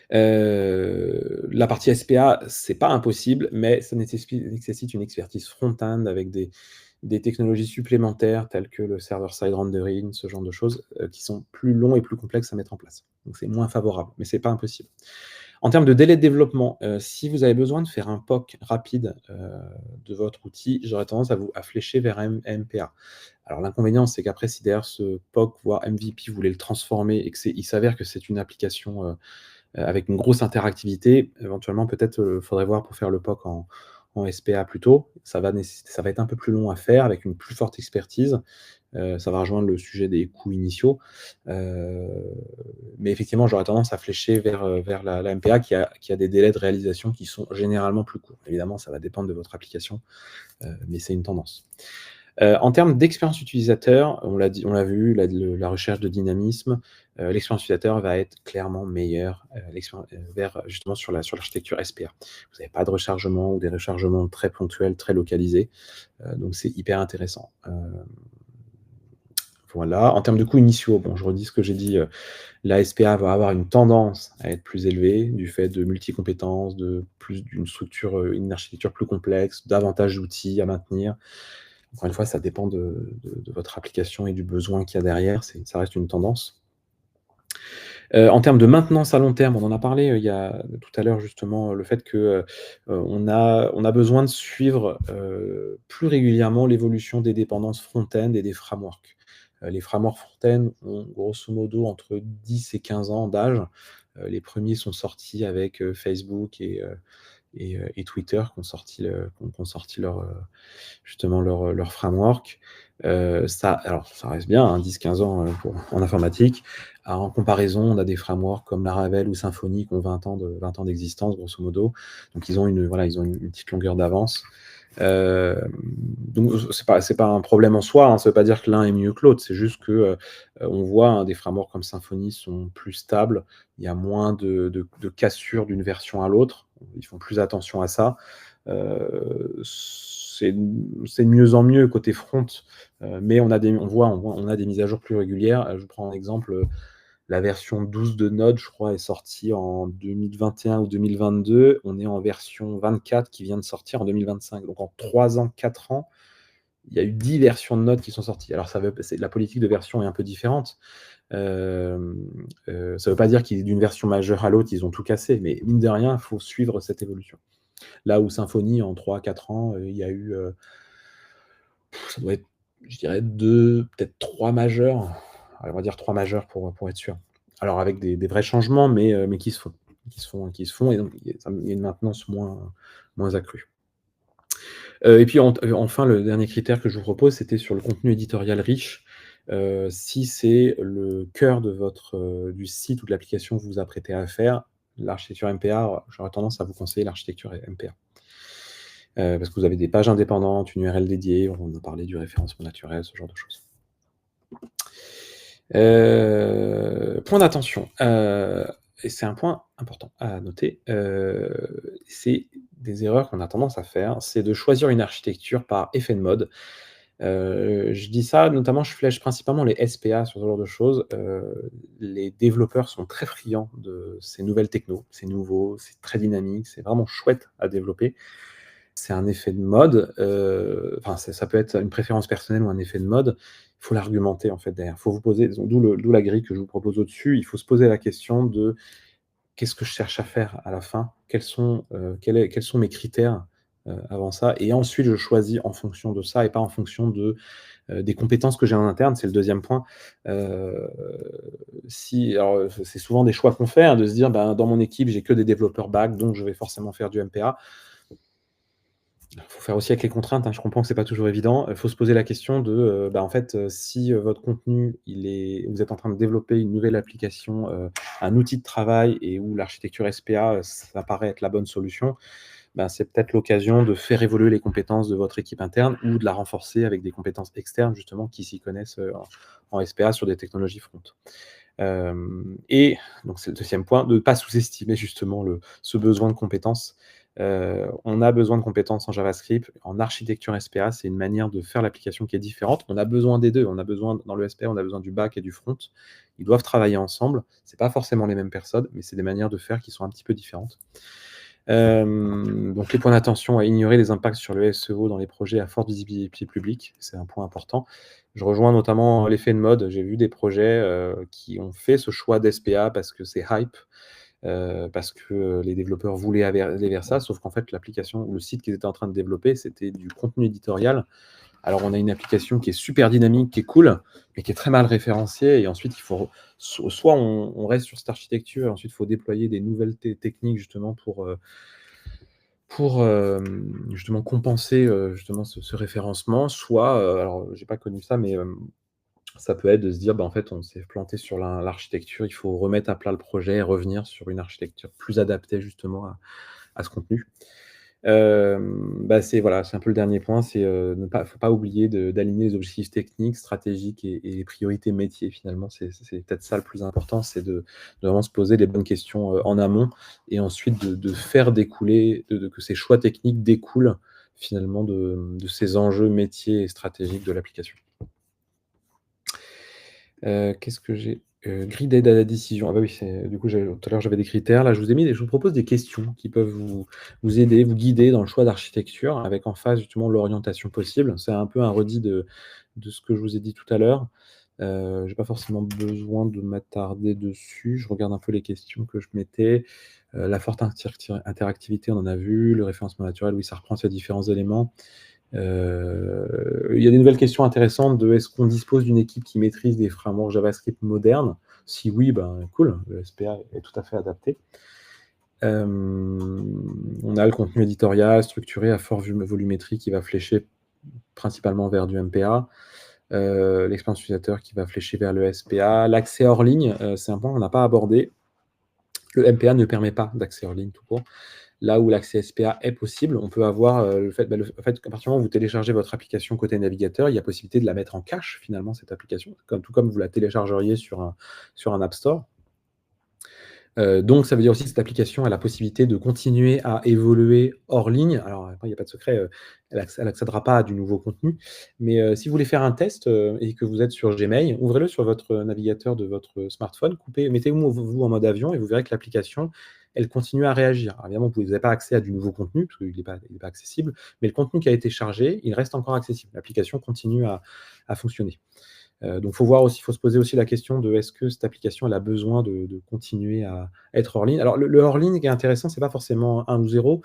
La partie SPA, c'est pas impossible, mais ça nécessite une expertise front-end avec des technologies supplémentaires telles que le server-side rendering, ce genre de choses, qui sont plus longs et plus complexes à mettre en place. Donc c'est moins favorable, mais c'est pas impossible. En termes de délai de développement, si vous avez besoin de faire un POC rapide, de votre outil, j'aurais tendance à flécher vers MPA. Alors l'inconvénient, c'est qu'après si derrière ce POC, voire MVP, vous voulez le transformer et il s'avère que c'est une application, avec une grosse interactivité, éventuellement peut-être, faudrait voir pour faire le POC en SPA plutôt. Ça va être un peu plus long à faire avec une plus forte expertise. Ça va rejoindre le sujet des coûts initiaux. Heu, mais effectivement, j'aurais tendance à flécher vers la MPA qui a des délais de réalisation qui sont généralement plus courts. Évidemment, ça va dépendre de votre application, mais c'est une tendance. En termes d'expérience utilisateur, on l'a vu, la recherche de dynamisme, l'expérience utilisateur va être clairement meilleure, vers justement sur l'architecture SPA. Vous n'avez pas de rechargement ou des rechargements très ponctuels, très localisés, donc c'est hyper intéressant. Voilà. En termes de coûts initiaux, bon, je redis ce que j'ai dit, la SPA va avoir une tendance à être plus élevée du fait de multi-compétences, d'une structure, une architecture plus complexe, davantage d'outils à maintenir. Encore une fois, ça dépend de votre application et du besoin qu'il y a derrière, ça reste une tendance. En termes de maintenance à long terme, on en a parlé, il y a tout à l'heure justement, le fait que, on a besoin de suivre, plus régulièrement l'évolution des dépendances front-end et des frameworks. Les frameworks front-end ont grosso modo entre 10 et 15 ans d'âge. Les premiers sont sortis avec, Facebook et Twitter qui ont sorti justement leur framework. Ça reste bien, hein, 10-15 ans, en informatique. Alors, en comparaison, on a des frameworks comme Laravel ou Symfony qui ont 20 ans d'existence, grosso modo. Donc ils ont une petite longueur d'avance. Donc c'est pas un problème en soi, hein, ça veut pas dire que l'un est mieux que l'autre, c'est juste que, on voit, hein, des frameworks comme Symfony sont plus stables, il y a moins de cassures d'une version à l'autre, ils font plus attention à ça. C'est de mieux en mieux côté front, mais on a des mises à jour plus régulières. Je vous prends un exemple, la version 12 de Node, je crois, est sortie en 2021 ou 2022. On est en version 24 qui vient de sortir en 2025. Donc en 3 ans, 4 ans, il y a eu 10 versions de Node qui sont sorties. Alors la politique de version est un peu différente. Ça veut pas dire qu'ils d'une version majeure à l'autre, ils ont tout cassé, mais mine de rien, il faut suivre cette évolution. Là où Symfony, en 3-4 ans, il y a eu, ça doit être, je dirais 2, peut-être 3 majeurs. Allez, on va dire 3 majeurs pour être sûr. Alors avec des vrais changements, mais qui se font et donc il y a une maintenance moins accrue. Et puis enfin, le dernier critère que je vous propose, c'était sur le contenu éditorial riche. Si c'est le cœur de du site ou de l'application que vous vous apprêtez à faire, l'architecture MPA, j'aurais tendance à vous conseiller l'architecture MPA. Parce que vous avez des pages indépendantes, une URL dédiée, on a parlé du référencement naturel, ce genre de choses. Point d'attention, et c'est un point important à noter, c'est des erreurs qu'on a tendance à faire, c'est de choisir une architecture par effet de mode. Je dis ça, notamment, je flèche principalement les SPA sur ce genre de choses. Les développeurs sont très friands de ces nouvelles technos, c'est nouveau, c'est très dynamique, c'est vraiment chouette à développer. C'est un effet de mode, enfin, ça peut être une préférence personnelle ou un effet de mode. Il faut l'argumenter, en fait, derrière. Il faut vous poser d'où la grille que je vous propose au-dessus. Il faut se poser la question de: «Qu'est-ce que je cherche à faire à la fin? Quels sont mes critères, avant ça?» Et ensuite je choisis en fonction de ça et pas en fonction des compétences que j'ai en interne, c'est le deuxième point. Heu, si alors, c'est souvent des choix qu'on fait, hein, de se dire: «Ben, dans mon équipe, j'ai que des développeurs back, donc je vais forcément faire du MPA». Il faut faire aussi avec les contraintes, hein. Je comprends que c'est pas toujours évident. Il faut se poser la question de, bah, en fait, si, votre contenu, vous êtes en train de développer une nouvelle application, un outil de travail et où l'architecture SPA, ça paraît être la bonne solution, ben, c'est peut-être l'occasion de faire évoluer les compétences de votre équipe interne ou de la renforcer avec des compétences externes justement qui s'y connaissent, en SPA sur des technologies front. Et donc c'est le deuxième point, de ne pas sous-estimer justement ce besoin de compétences. On a besoin de compétences en JavaScript. En architecture SPA, c'est une manière de faire l'application qui est différente. On a besoin des 2. On a besoin dans le SPA, on a besoin du back et du front. Ils doivent travailler ensemble. C'est pas forcément les mêmes personnes, mais c'est des manières de faire qui sont un petit peu différentes. Donc les points d'attention à ignorer les impacts sur le SEO dans les projets à forte visibilité publique, c'est un point important. Je rejoins notamment l'effet de mode. J'ai vu des projets, qui ont fait ce choix d'SPA parce que c'est hype, parce que les développeurs voulaient aller vers ça, sauf qu'en fait l'application ou le site qu'ils étaient en train de développer, c'était du contenu éditorial. Alors on a une application qui est super dynamique, qui est cool, mais qui est très mal référenciée et ensuite il faut soit on reste sur cette architecture et ensuite il faut déployer des nouvelles techniques justement justement compenser, justement ce référencement, soit, alors j'ai pas connu ça, mais ça peut être de se dire: «Bah, en fait, on s'est planté sur l'architecture, il faut remettre à plat le projet et revenir sur une architecture plus adaptée justement à ce contenu». Bah, c'est un peu le dernier point, c'est, ne pas faut pas oublier d'aligner les objectifs techniques, stratégiques et les priorités métiers finalement. C'est peut-être ça le plus important, c'est de vraiment se poser les bonnes questions, en amont et ensuite de faire découler que ces choix techniques découlent finalement de ces enjeux métiers et stratégiques de l'application. Qu'est-ce que j'ai? Grille d'aide à la décision. Ah bah oui, c'est du coup, tout à l'heure, j'avais des critères. Là, je vous propose des questions qui peuvent vous aider, vous guider dans le choix d'architecture avec en face, justement, l'orientation possible. C'est un peu un redit de ce que je vous ai dit tout à l'heure. J'ai pas forcément besoin de m'attarder dessus. Je regarde un peu les questions que je mettais. La forte interactivité, on en a vu. Le référencement naturel, oui, ça reprend ces différents éléments. Il y a des nouvelles questions intéressantes de: est-ce qu'on dispose d'une équipe qui maîtrise des frameworks JavaScript modernes? Si oui, ben, cool, le SPA est tout à fait adapté. On a le contenu éditorial structuré à fort volumétrie qui va flécher principalement vers du MPA. L'expérience utilisateur qui va flécher vers le SPA. L'accès hors ligne, c'est un point qu'on n'a pas abordé. Le MPA ne permet pas d'accès hors ligne tout court. Là où l'accès SPA est possible, on peut avoir, en fait, qu'à partir du moment où vous téléchargez votre application côté navigateur, il y a possibilité de la mettre en cache finalement cette application, tout comme vous la téléchargeriez sur un app store. Donc ça veut dire aussi que cette application a la possibilité de continuer à évoluer hors ligne. Alors après, il y a pas de secret, elle accédera pas à du nouveau contenu, mais si vous voulez faire un test, et que vous êtes sur Gmail, ouvrez-le sur votre navigateur de votre smartphone, mettez-vous en mode avion et vous verrez que l'application, elle continue à réagir. Alors évidemment, vous n'avez pas accès à du nouveau contenu parce qu'il est pas accessible, mais le contenu qui a été chargé, il reste encore accessible. L'application continue à fonctionner. Donc faut se poser aussi la question de: est-ce que cette application elle a besoin de continuer à être hors ligne? Alors le hors ligne qui est intéressant, c'est pas forcément un ou 0,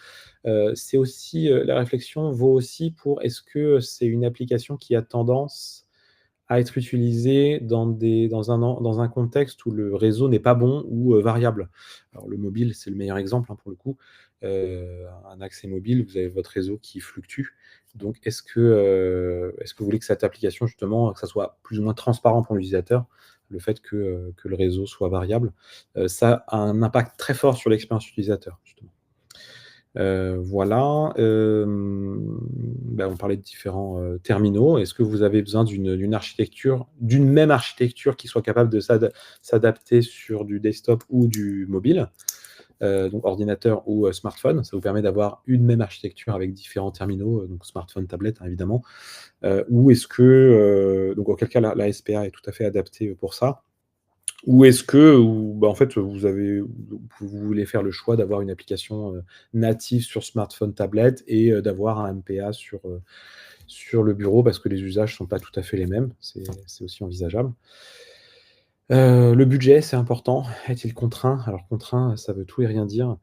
c'est aussi, la réflexion vaut aussi pour est-ce que c'est une application qui a tendance à être utilisée dans un contexte où le réseau n'est pas bon ou, variable. Alors le mobile, c'est le meilleur exemple, hein, pour le coup. Un accès mobile, vous avez votre réseau qui fluctue. Donc est-ce que vous voulez que cette application justement, que ça soit plus ou moins transparent pour l'utilisateur, le fait que le réseau soit variable? Ça a un impact très fort sur l'expérience utilisateur, justement. Voilà, on parlait de différents, terminaux. Est-ce que vous avez besoin d'une même architecture qui soit capable de s'adapter sur du desktop ou du mobile? Donc ordinateur ou, smartphone. Ça vous permet d'avoir une même architecture avec différents terminaux, donc smartphone, tablette, hein, évidemment. Ou est-ce que, donc auquel cas la SPA est tout à fait adaptée, pour ça. Ou est-ce que en fait, vous voulez faire le choix d'avoir une application, native sur smartphone, tablette et d'avoir un MPA sur le bureau parce que les usages sont pas tout à fait les mêmes. C'est aussi envisageable. Le budget, c'est important. Est-il contraint? Alors contraint, ça veut tout et rien dire.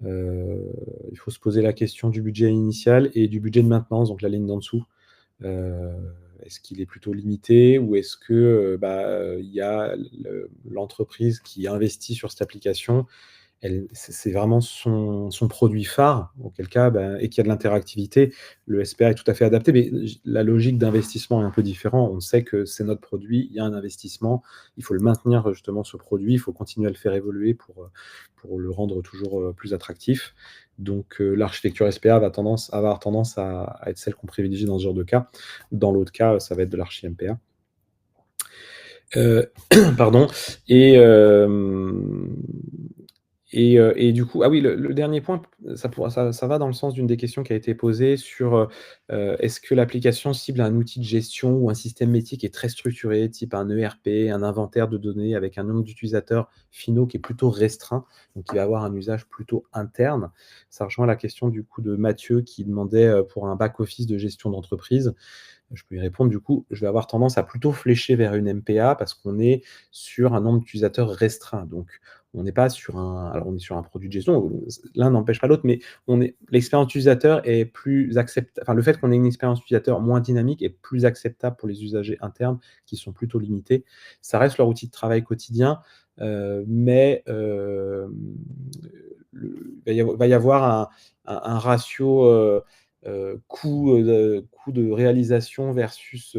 Il faut se poser la question du budget initial et du budget de maintenance, donc la ligne d'en dessous. Heu, Est-ce qu'il est plutôt limité ou est-ce que, il y a l'entreprise qui investit sur cette application, c'est vraiment son produit phare, auquel cas, et qu'il y a de l'interactivité, le SPA est tout à fait adapté. Mais la logique d'investissement est un peu différente. On sait que c'est notre produit, il y a un investissement, il faut le maintenir, justement ce produit, il faut continuer à le faire évoluer pour le rendre toujours, plus attractif. Donc l'architecture SPA va avoir tendance à être celle qu'on privilégie dans ce genre de cas. Dans l'autre cas, ça va être de l'archi MPA. Pardon. Et hem et du coup, ah oui, le dernier point, ça va dans le sens d'une des questions qui a été posée sur, est-ce que l'application cible un outil de gestion ou un système métier qui est très structuré, type un ERP, un inventaire de données avec un nombre d'utilisateurs finaux qui est plutôt restreint, donc qui va avoir un usage plutôt interne? Ça rejoint la question du coup de Mathieu qui demandait, pour un back office de gestion d'entreprise. Je peux y répondre du coup, je vais avoir tendance à plutôt flécher vers une MPA parce qu'on est sur un nombre d'utilisateurs restreint. Donc on n'est pas sur on est sur un produit de gestion, l'un n'empêche pas l'autre, mais l'expérience utilisateur est plus acceptable. Enfin, le fait qu'on ait une expérience utilisateur moins dynamique est plus acceptable pour les usagers internes qui sont plutôt limités. Ça reste leur outil de travail quotidien, mais va y avoir un ratio, coût de réalisation versus,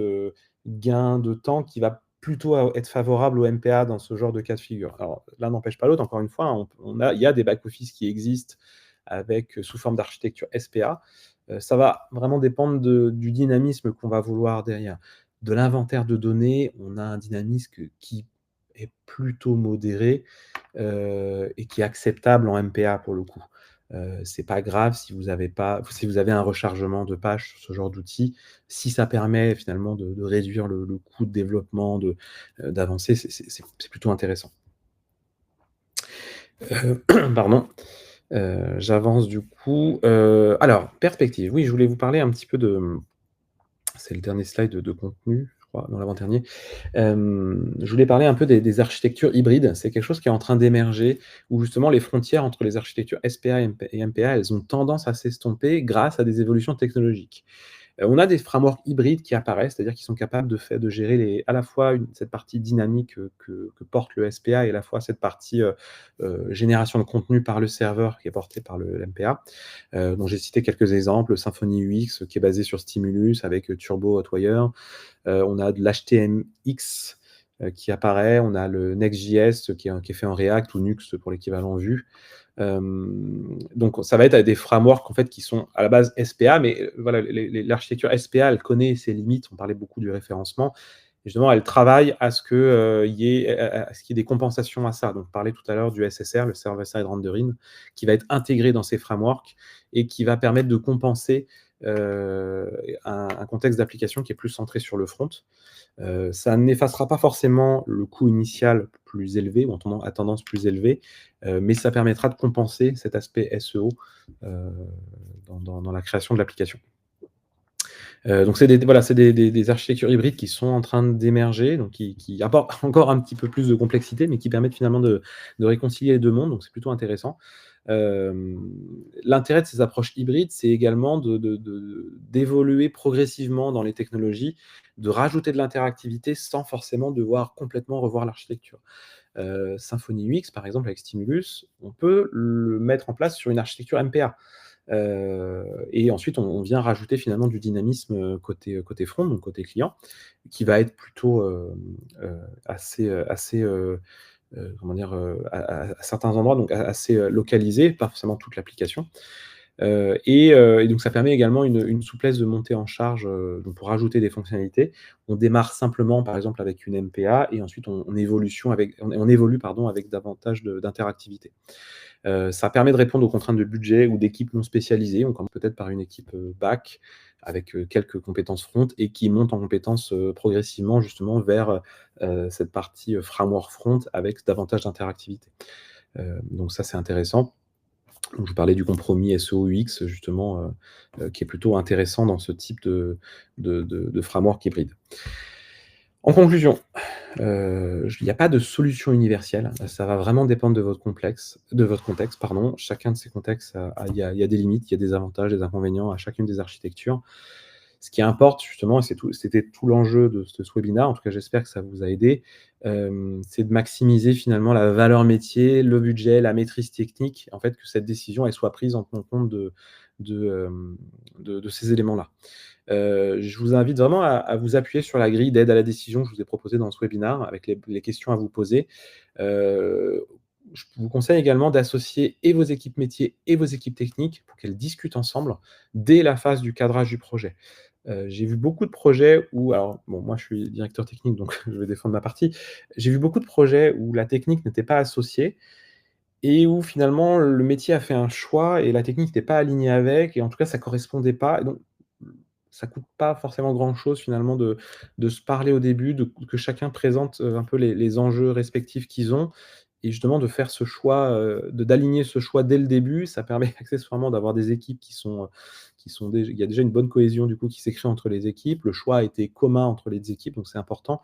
gain de temps qui va plutôt être favorable au MPA dans ce genre de cas de figure. Alors, l'un n'empêche pas l'autre, encore une fois, hein, il y a des back office qui existent avec, sous forme d'architecture SPA. Ça va vraiment dépendre du dynamisme qu'on va vouloir derrière. De l'inventaire de données, on a un dynamisme qui est plutôt modéré, et qui est acceptable en MPA pour le coup. C'est pas grave si vous avez un rechargement de page sur ce genre d'outil. Si ça permet finalement de réduire le coût de développement, d'avancer, c'est plutôt intéressant. Pardon, j'avance du coup, alors perspective, oui, je voulais vous parler un petit peu c'est le dernier slide de contenu, je crois, non l'avant-dernier. Je voulais parler un peu des architectures hybrides. C'est quelque chose qui est en train d'émerger, où justement les frontières entre les architectures SPA et MPA, elles ont tendance à s'estomper grâce à des évolutions technologiques. On a des frameworks hybrides qui apparaissent, c'est-à-dire qui sont capables de gérer à la fois cette partie dynamique, que porte le SPA et à la fois cette partie, génération de contenu par le serveur qui est portée par le MPA. Dont j'ai cité quelques exemples, Symfony UX qui est basé sur Stimulus avec, Turbo Hotwire. On a de l'HTMX, qui apparaît, on a le Next.js qui est fait en React ou Nuxt pour l'équivalent Vue. Donc ça va être des frameworks en fait qui sont à la base SPA, mais voilà, l'architecture SPA, elle connaît ses limites. On parlait beaucoup du référencement. Et justement, elle travaille à ce que, à ce qu'il y ait des compensations à ça. Donc, on parlait tout à l'heure du SSR, le Server-Side Rendering, qui va être intégré dans ces frameworks et qui va permettre de compenser, un contexte d'application qui est plus centré sur le front. Ça n'effacera pas forcément le coût initial plus élevé ou à tendance plus élevée, mais ça permettra de compenser cet aspect SEO, heu, dans la création de l'application. Donc c'est des architectures hybrides qui sont en train d'émerger, donc qui apportent encore un petit peu plus de complexité, mais qui permettent finalement de réconcilier les 2 mondes, donc c'est plutôt intéressant. L'intérêt de ces approches hybrides, c'est également d'évoluer progressivement dans les technologies, de rajouter de l'interactivité sans forcément devoir complètement revoir l'architecture. Symfony UX, par exemple, avec Stimulus, on peut le mettre en place sur une architecture MPA. Et ensuite on vient rajouter finalement du dynamisme, côté front, donc côté client, qui va être plutôt, comment dire? À certains endroits, donc assez, localisé, pas forcément toute l'application. Et donc ça permet également une souplesse de montée en charge, donc pour rajouter des fonctionnalités. On démarre simplement, par exemple, avec une MPA et ensuite on évolue pardon, avec davantage d'interactivité. Ça permet de répondre aux contraintes de budget ou d'équipes non spécialisées. On commence peut-être par une équipe, back avec, quelques compétences front et qui monte en compétences, progressivement justement vers, cette partie, framework front avec davantage d'interactivité. Donc ça, c'est intéressant. Donc je vous parlais du compromis SEO-UX justement, qui est plutôt intéressant dans ce type de framework hybride. En conclusion, il n'y a pas de solution universelle, ça va vraiment dépendre de votre contexte, pardon. Chacun de ces contextes il y a des limites, il y a des avantages, des inconvénients à chacune des architectures. Ce qui importe justement, et c'était tout l'enjeu de ce webinaire, en tout cas j'espère que ça vous a aidé, c'est de maximiser finalement la valeur métier, le budget, la maîtrise technique, en fait, que cette décision elle soit prise en compte de, de ces éléments-là. Je vous invite vraiment à vous appuyer sur la grille d'aide à la décision que je vous ai proposée dans ce webinaire avec les questions à vous poser. Heu, je vous conseille également d'associer et vos équipes métiers et vos équipes techniques pour qu'elles discutent ensemble dès la phase du cadrage du projet. J'ai vu beaucoup de projets où alors bon, moi je suis directeur technique donc je vais défendre ma partie. J'ai vu beaucoup de projets où la technique n'était pas associée et où finalement le métier a fait un choix et la technique n'était pas alignée avec et en tout cas ça correspondait pas et donc ça coûte pas forcément grand chose finalement de se parler au début, que chacun présente, un peu les enjeux respectifs qu'ils ont et justement de faire ce choix, d'aligner ce choix dès le début. Ça permet accessoirement d'avoir des équipes qui sont déj il y a déjà une bonne cohésion du coup qui s'est créée entre les équipes. Le choix a été commun entre les équipes, donc c'est important.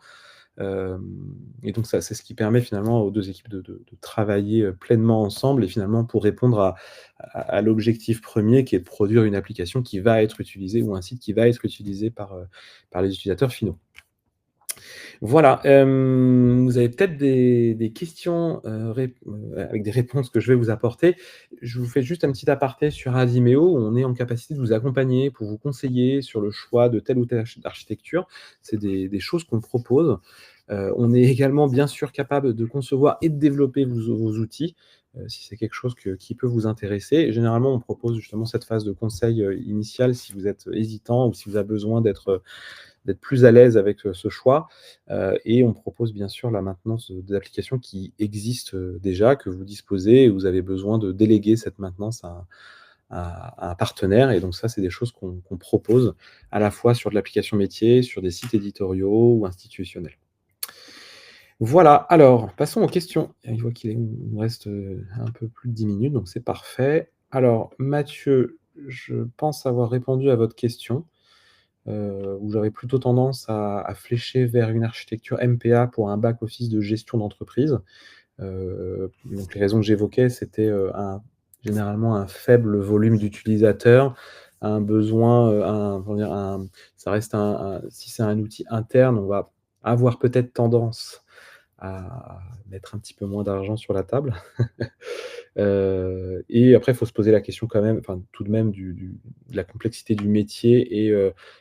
Et donc ça, c'est ce qui permet finalement aux 2 équipes de travailler, pleinement ensemble et finalement pour répondre à l'objectif premier qui est de produire une application qui va être utilisée ou un site qui va être utilisé par les utilisateurs finaux. Voilà, vous avez peut-être des questions, avec des réponses que je vais vous apporter. Je vous fais juste un petit aparté sur Adimeo, où on est en capacité de vous accompagner pour vous conseiller sur le choix de telle ou telle architecture. C'est des choses qu'on propose. On est également bien sûr capable de concevoir et de développer vos outils, si c'est quelque chose qui peut vous intéresser. Généralement, on propose justement cette phase de conseil, initial si vous êtes hésitant ou si vous avez besoin d'être plus à l'aise avec, ce choix, et on propose bien sûr la maintenance, des applications qui existent, déjà, que vous disposez et vous avez besoin de déléguer cette maintenance à un partenaire et donc ça, c'est des choses qu'on propose à la fois sur de l'application métier, sur des sites éditoriaux ou institutionnels. Voilà, alors passons aux questions. Je vois qu'il nous reste, un peu plus de 10 minutes, donc c'est parfait. Alors Mathieu, je pense avoir répondu à votre question. Où j'aurais plutôt tendance à flécher vers une architecture MPA pour un back office de gestion d'entreprise. Donc les raisons que j'évoquais, c'était, généralement un faible volume d'utilisateurs, un besoin, un comment dire? Ça reste si c'est un outil interne, on va avoir peut-être tendance à mettre un petit peu moins d'argent sur la table. Et après, il faut se poser la question quand même, enfin, tout de même de la complexité du métier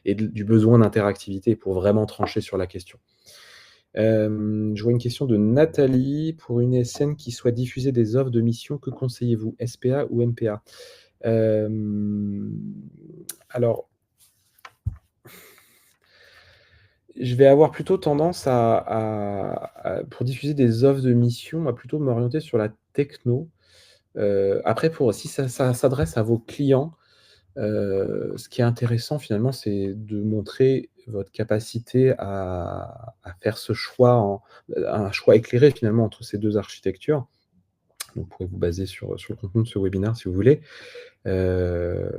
et du besoin d'interactivité pour vraiment trancher sur la question. Je vois une question de Nathalie: «Pour une SN qui soit diffuser des offres de mission, que conseillez-vous? SPA ou MPA?» hem, alors, je vais avoir plutôt tendance pour diffuser des offres de mission, à plutôt m'orienter sur la techno. Après si ça s'adresse à vos clients, ce qui est intéressant finalement, c'est de montrer votre capacité à faire ce choix un choix éclairé finalement entre ces 2 architectures. Donc vous pourrez vous baser sur le contenu de ce webinaire si vous voulez. Heu,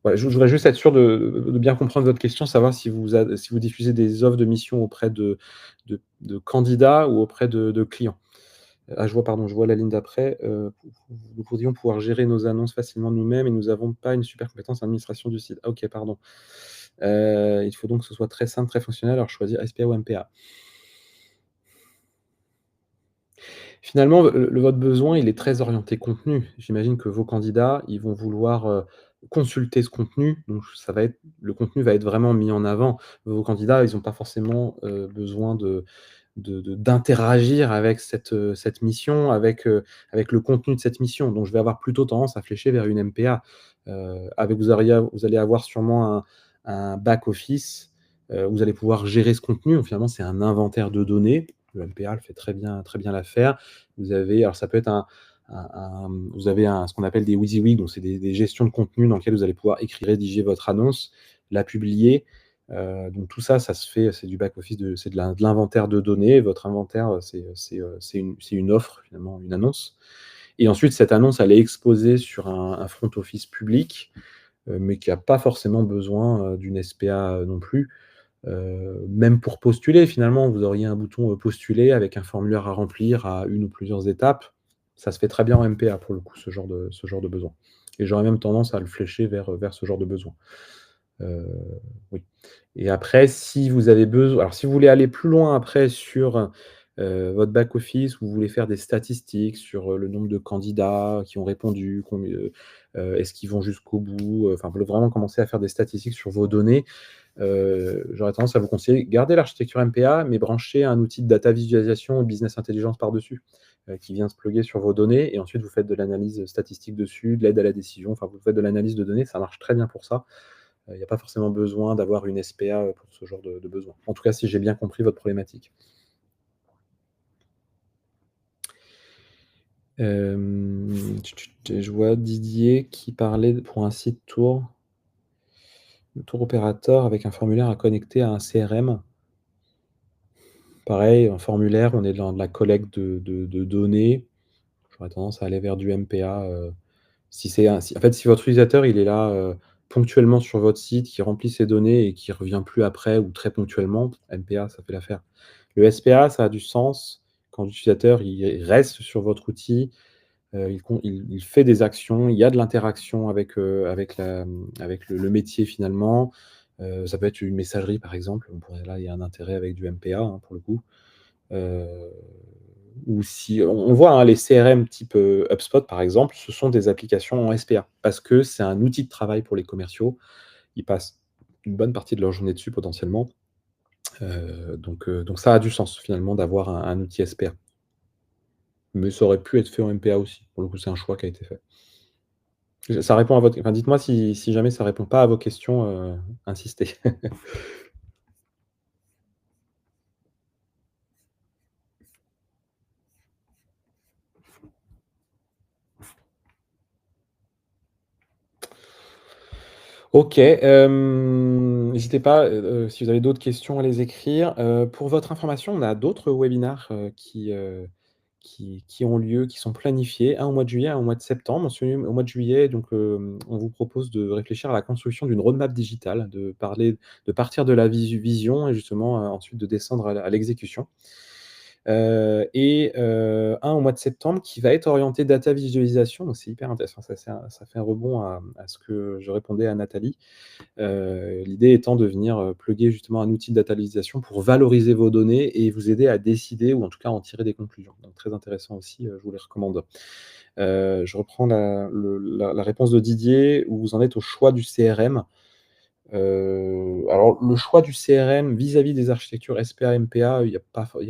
voilà, je voudrais juste être sûr de bien comprendre votre question, savoir si vous diffusez des offres de mission auprès de candidats ou auprès de clients? Ah, je vois la ligne d'après, nous voudrions pouvoir gérer nos annonces facilement nous-mêmes et nous avons pas une super compétence en administration du site. Ah OK, pardon. Il faut donc que ce soit très simple, très fonctionnel, alors choisir SPA ou MPA. Finalement, votre besoin, il est très orienté contenu. J'imagine que vos candidats, ils vont vouloir, consulter ce contenu, donc ça va être le contenu va être vraiment mis en avant. Vos candidats, ils ont pas forcément, besoin d'interagir avec cette mission, avec le contenu de cette mission. Donc je vais avoir plutôt tendance à flécher vers une MPA. Avec vous allez avoir sûrement un back office, où vous allez pouvoir gérer ce contenu. Donc finalement, c'est un inventaire de données. Le MPA le fait très bien l'affaire. Vous avez alors ça peut être vous avez ce qu'on appelle des WYSIWYG, donc c'est des gestions de contenu dans lesquelles vous allez pouvoir écrire, rédiger votre annonce, la publier. Donc tout ça, ça se fait, c'est du back office, c'est de l'inventaire de données. Votre inventaire, c'est une offre finalement, une annonce et ensuite cette annonce, elle est exposée sur un front office public, mais qui a pas forcément besoin, d'une SPA, non plus. Même pour postuler finalement, vous auriez un bouton, postuler avec un formulaire à remplir à une ou plusieurs étapes. Ça se fait très bien en MPA pour le coup, ce genre de besoin et j'aurais même tendance à le flécher vers ce genre de besoin. Heu, oui et après si vous avez besoin alors si vous voulez aller plus loin après sur, votre back office, vous voulez faire des statistiques sur, le nombre de candidats qui ont répondu, est-ce qu'ils vont jusqu'au bout, enfin, vous voulez vraiment commencer à faire des statistiques sur vos données, j'aurais tendance à vous conseiller, gardez l'architecture MPA, mais branchez un outil de data visualisation ou business intelligence par-dessus, qui vient se plugger sur vos données et ensuite vous faites de l'analyse statistique dessus, de l'aide à la décision, enfin vous faites de l'analyse de données, ça marche très bien pour ça. Il n'y a pas forcément besoin d'avoir une SPA, pour ce genre de besoin. En tout cas, si j'ai bien compris votre problématique. Je vois Didier qui parlait pour un site tour opérateur avec un formulaire à connecter à un CRM. Pareil, un formulaire, on est dans de la collecte de données. J'aurais tendance à aller vers du MPA, si c'est un si en fait, si votre utilisateur, il est là, ponctuellement sur votre site, qui remplit ses données et qui revient plus après ou très ponctuellement, MPA, ça fait l'affaire. Le SPA, ça a du sens quand l'utilisateur, il reste sur votre outil, il fait des actions, il y a de l'interaction avec le métier finalement. Ça peut être une messagerie, par exemple, on pourrait là, il y a un intérêt avec du MPA, hein, pour le coup. Heu, ou si on voit, hein, les CRM type, HubSpot par exemple, ce sont des applications en SPA parce que c'est un outil de travail pour les commerciaux. Ils passent une bonne partie de leur journée dessus potentiellement, donc ça a du sens finalement d'avoir un outil SPA. Mais ça aurait pu être fait en MPA aussi. Pour le coup, c'est un choix qui a été fait. Ça répond à votre enfin dites-moi si jamais ça répond pas à vos questions, insistez. OK, n'hésitez pas, si vous avez d'autres questions à les écrire. Pour votre information, on a d'autres webinars, qui ont lieu, qui sont planifiés, un au mois de juillet, un au mois de septembre. Celui au mois de juillet, donc, on vous propose de réfléchir à la construction d'une roadmap digitale, de partir de la vision et justement, ensuite de descendre à l'exécution. Un au mois de septembre qui va être orienté data visualisation, donc c'est hyper intéressant. Ça fait un rebond à ce que je répondais à Nathalie. L'idée étant de venir, plugger justement un outil de data visualisation pour valoriser vos données et vous aider à décider ou en tout cas à en tirer des conclusions. Donc très intéressant aussi, je vous les recommande. Je reprends la réponse de Didier, où vous en êtes au choix du CRM. Alors le choix du CRM vis-à-vis des architectures SPA, MPA, il y a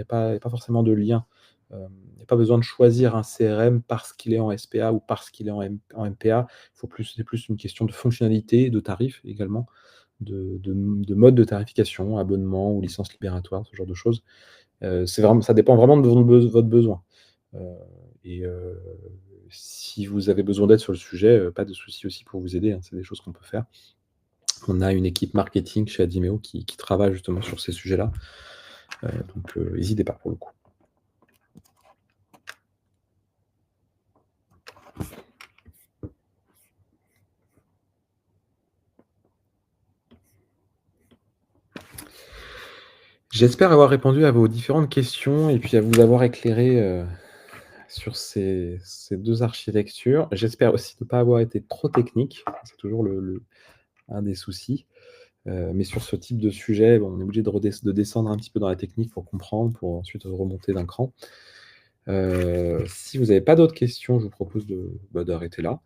pas forcément de lien. Il y a pas besoin de choisir un CRM parce qu'il est en SPA ou parce qu'il est en MPA. C'est plus une question de fonctionnalité, de tarifs également, de mode de tarification, abonnement ou licence libératoire, ce genre de choses. Ça dépend vraiment de votre besoin. Heu et si vous avez besoin d'aide sur le sujet, pas de souci aussi pour vous aider, hein, c'est des choses qu'on peut faire. On a une équipe marketing chez Adimeo qui travaille justement sur ces sujets-là, donc hésitez pas pour le coup. J'espère avoir répondu à vos différentes questions et puis à vous avoir éclairé, sur ces 2 architectures. J'espère aussi ne pas avoir été trop technique, c'est toujours le un des soucis, mais sur ce type de sujet, bon, on est obligé de descendre un petit peu dans la technique pour comprendre, pour ensuite remonter d'un cran. Si vous avez pas d'autres questions, je vous propose d'arrêter là.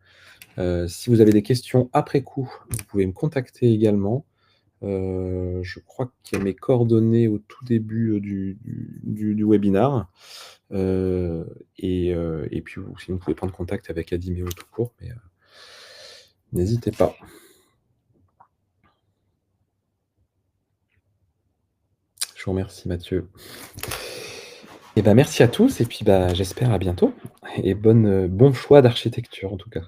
Si vous avez des questions après coup, vous pouvez me contacter également. Je crois qu'il y a mes coordonnées au tout début, du webinar. Heu et puis ou sinon vous pouvez prendre contact avec Adimeo tout court, mais n'hésitez pas. Je vous remercie Mathieu. Et bah, merci à tous et puis, bah, j'espère à bientôt et bon choix d'architecture en tout cas.